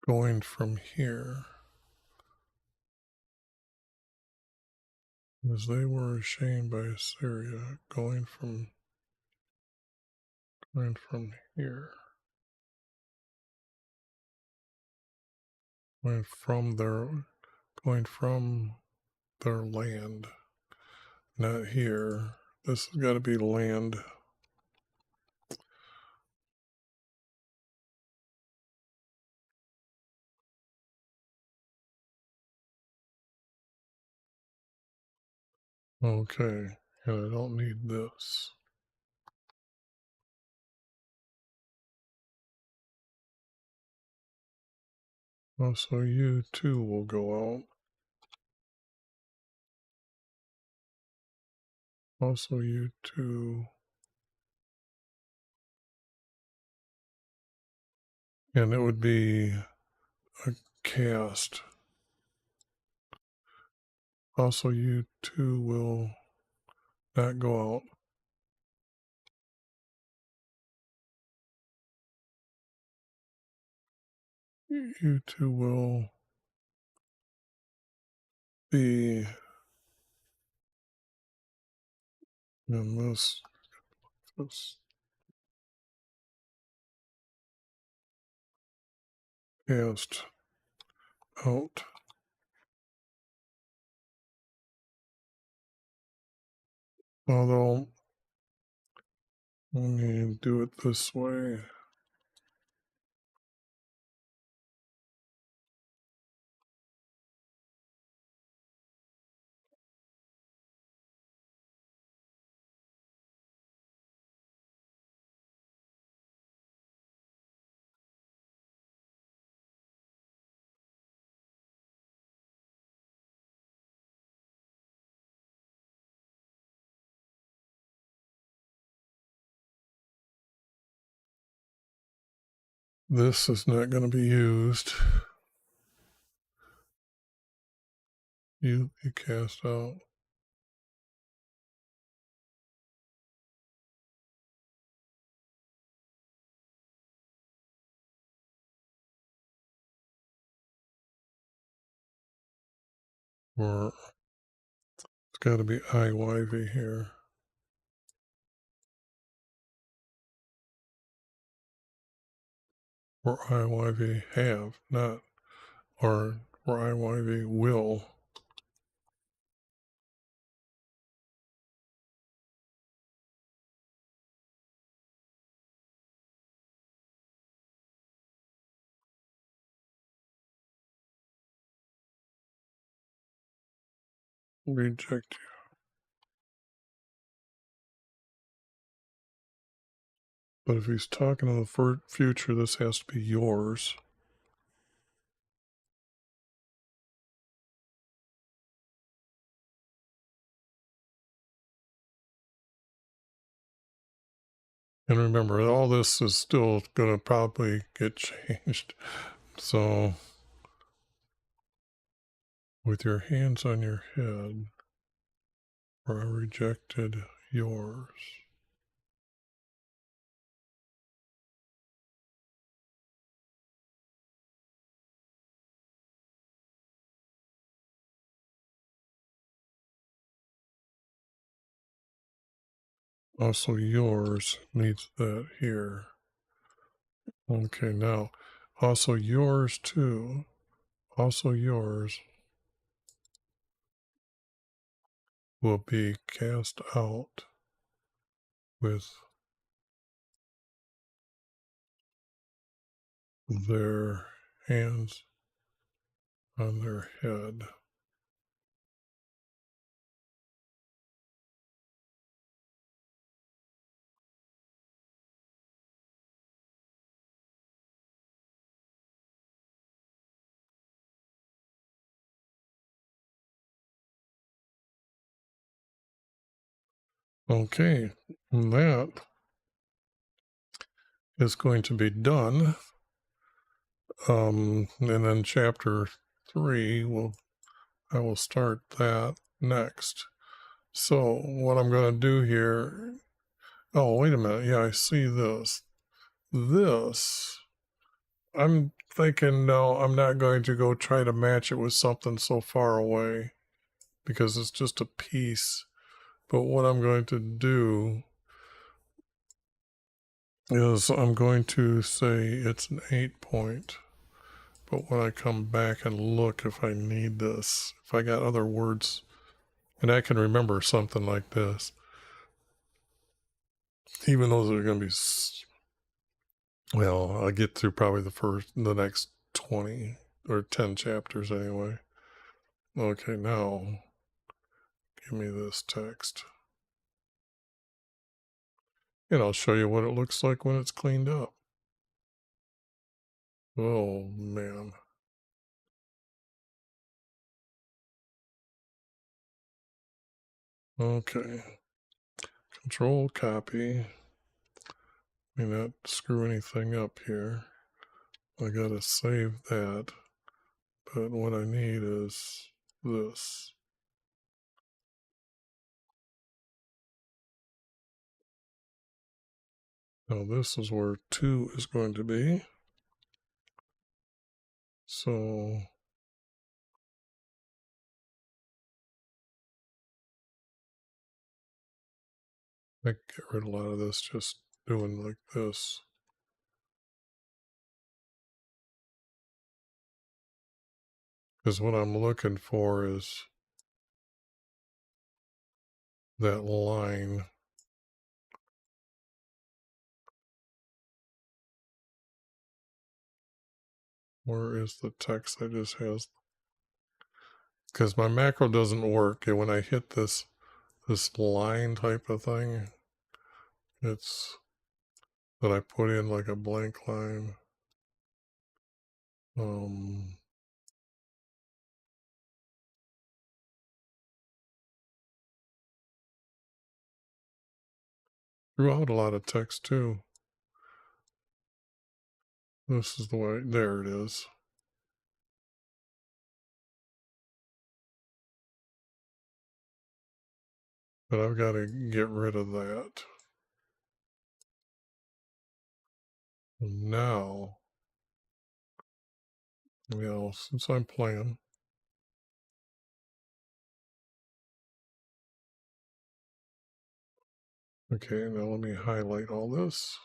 Going from here, as they were ashamed by Assyria, going from here, going going from their land. Not here. This has got to be land. Okay, and I don't need this. Also, you too will go out. Also, you too. And it would be a cast. Also, you too will not go out. You two will be in this cast out. Although, let me do it this way. This is not going to be used. You be cast out. Or it's got to be IYV here. Or IYV have, not, or IYV will. Reject you. But if he's talking in the future, this has to be yours. And remember, all this is still going to probably get changed. So, with your hands on your head, or I rejected yours. Also, yours needs that here. Okay, now, also yours too. Also, yours will be cast out with their hands on their head. Okay, and that is going to be done. And then chapter 3 I will start that next. So what I'm going to do here, oh, wait a minute. Yeah, I see this. This, I'm thinking, no, I'm not going to go try to match it with something so far away because it's just a piece. But what I'm going to do is I'm going to say it's an 8 point. But when I come back and look, if I need this, if I got other words, and I can remember something like this, even though they're going to be, well, I'll get through probably the next 20 or 10 chapters anyway. Okay, now give me this text. And I'll show you what it looks like when it's cleaned up. Oh, man. Okay. Control copy. May not screw anything up here. I gotta save that. But what I need is this. Now this is where 2 is going to be. So I can get rid of a lot of this just doing like this. Because what I'm looking for is that line. Where is the text that just has? Because my macro doesn't work, and when I hit this line type of thing, it's that I put in like a blank line. Threw out a lot of text too. This is the way, there it is. But I've got to get rid of that. Now, since I'm playing, okay, now let me highlight all this.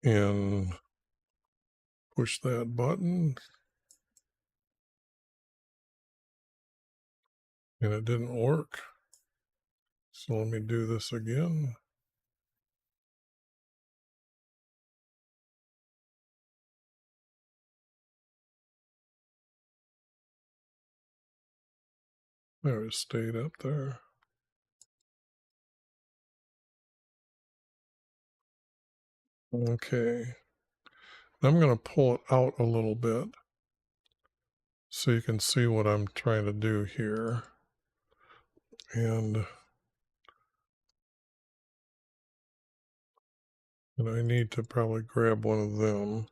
And push that button. And it didn't work. So let me do this again. There, it stayed up there. Okay. I'm going to pull it out a little bit so you can see what I'm trying to do here. And I need to probably grab one of them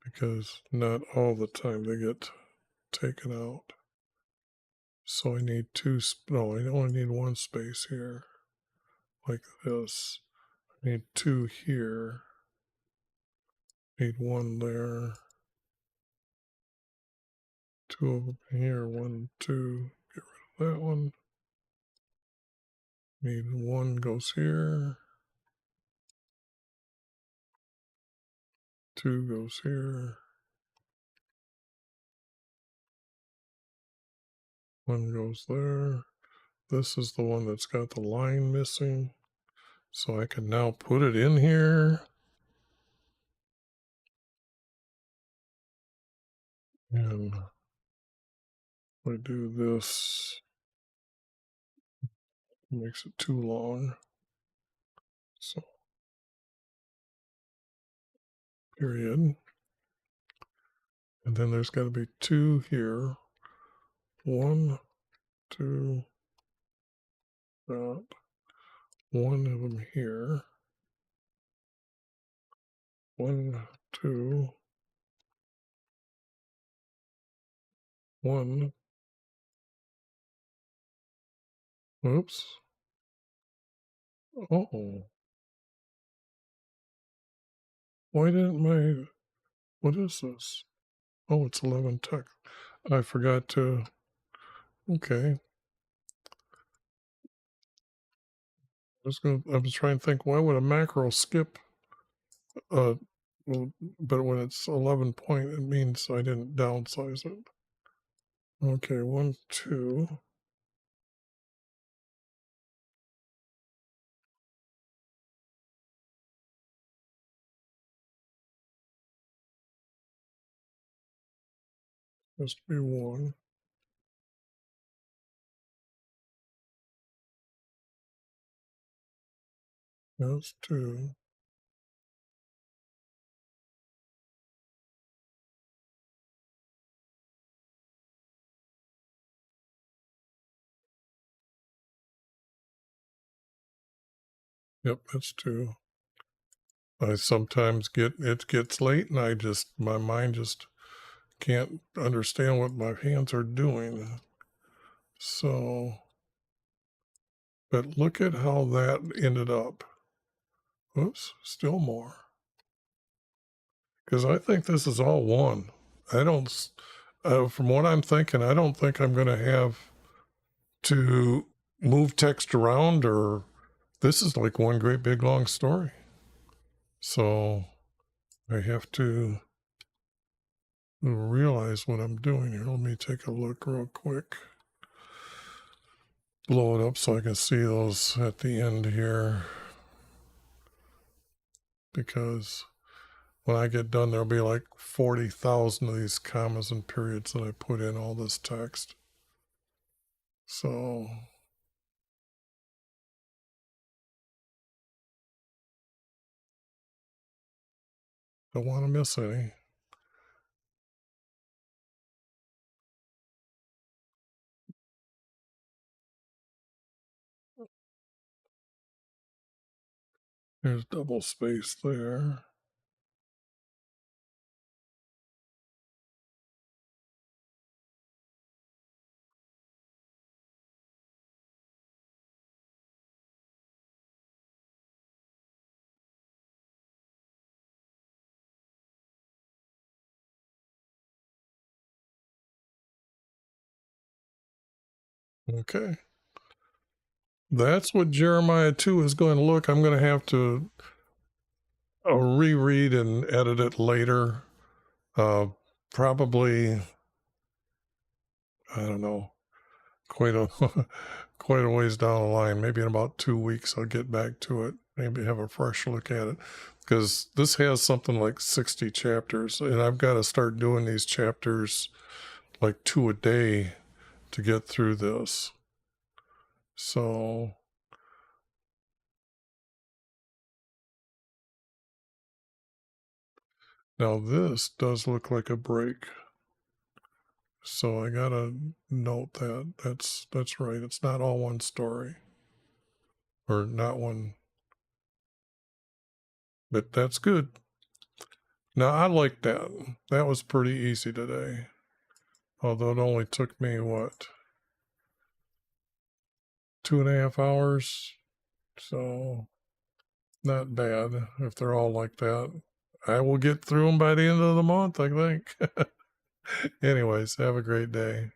because not all the time they get taken out. So I need no, I only need one space here, like this. I need 2 here. Need 1 there. 2 of them here. 1, 2. Get rid of that one. Need 1 goes here. 2 goes here. 1 goes there. This is the one that's got the line missing. So I can now put it in here. And if I do this, it makes it too long. So, period. And then there's got to be 2 here. 1, 2, that. 1 of them here. 1, 2, 1. Oops. Oh. Why didn't what is this? Oh, it's 11 text. I forgot to, okay. I was trying to think, why would a macro skip? Well, but when it's 11 point, it means I didn't downsize it. Okay, 1, 2. Must be 1. That's 2. Yep, that's 2. I sometimes it gets late and my mind just can't understand what my hands are doing. So, but look at how that ended up. Oops, still more. Because I think this is all 1. I don't, from what I'm thinking, I don't think I'm going to have to move text around, or this is like one great big long story. So I have to realize what I'm doing here. Let me take a look real quick. Blow it up so I can see those at the end here. Because when I get done, there'll be like 40,000 of these commas and periods that I put in all this text. So don't want to miss any. There's double space there. Okay. That's what Jeremiah 2 is going to look. I'm going to have to reread and edit it later. Probably, I don't know, quite a quite a ways down the line. Maybe in about 2 weeks I'll get back to it. Maybe have a fresh look at it, because this has something like 60 chapters, and I've got to start doing these chapters like 2 a day to get through this. So now this does look like a break. So I gotta note that that's right. It's not all one story, or not one, but that's good. Now I like that. That was pretty easy today, although it only took me what, 2.5 hours. So not bad if they're all like that. I will get through them by the end of the month, I think. Anyways, have a great day.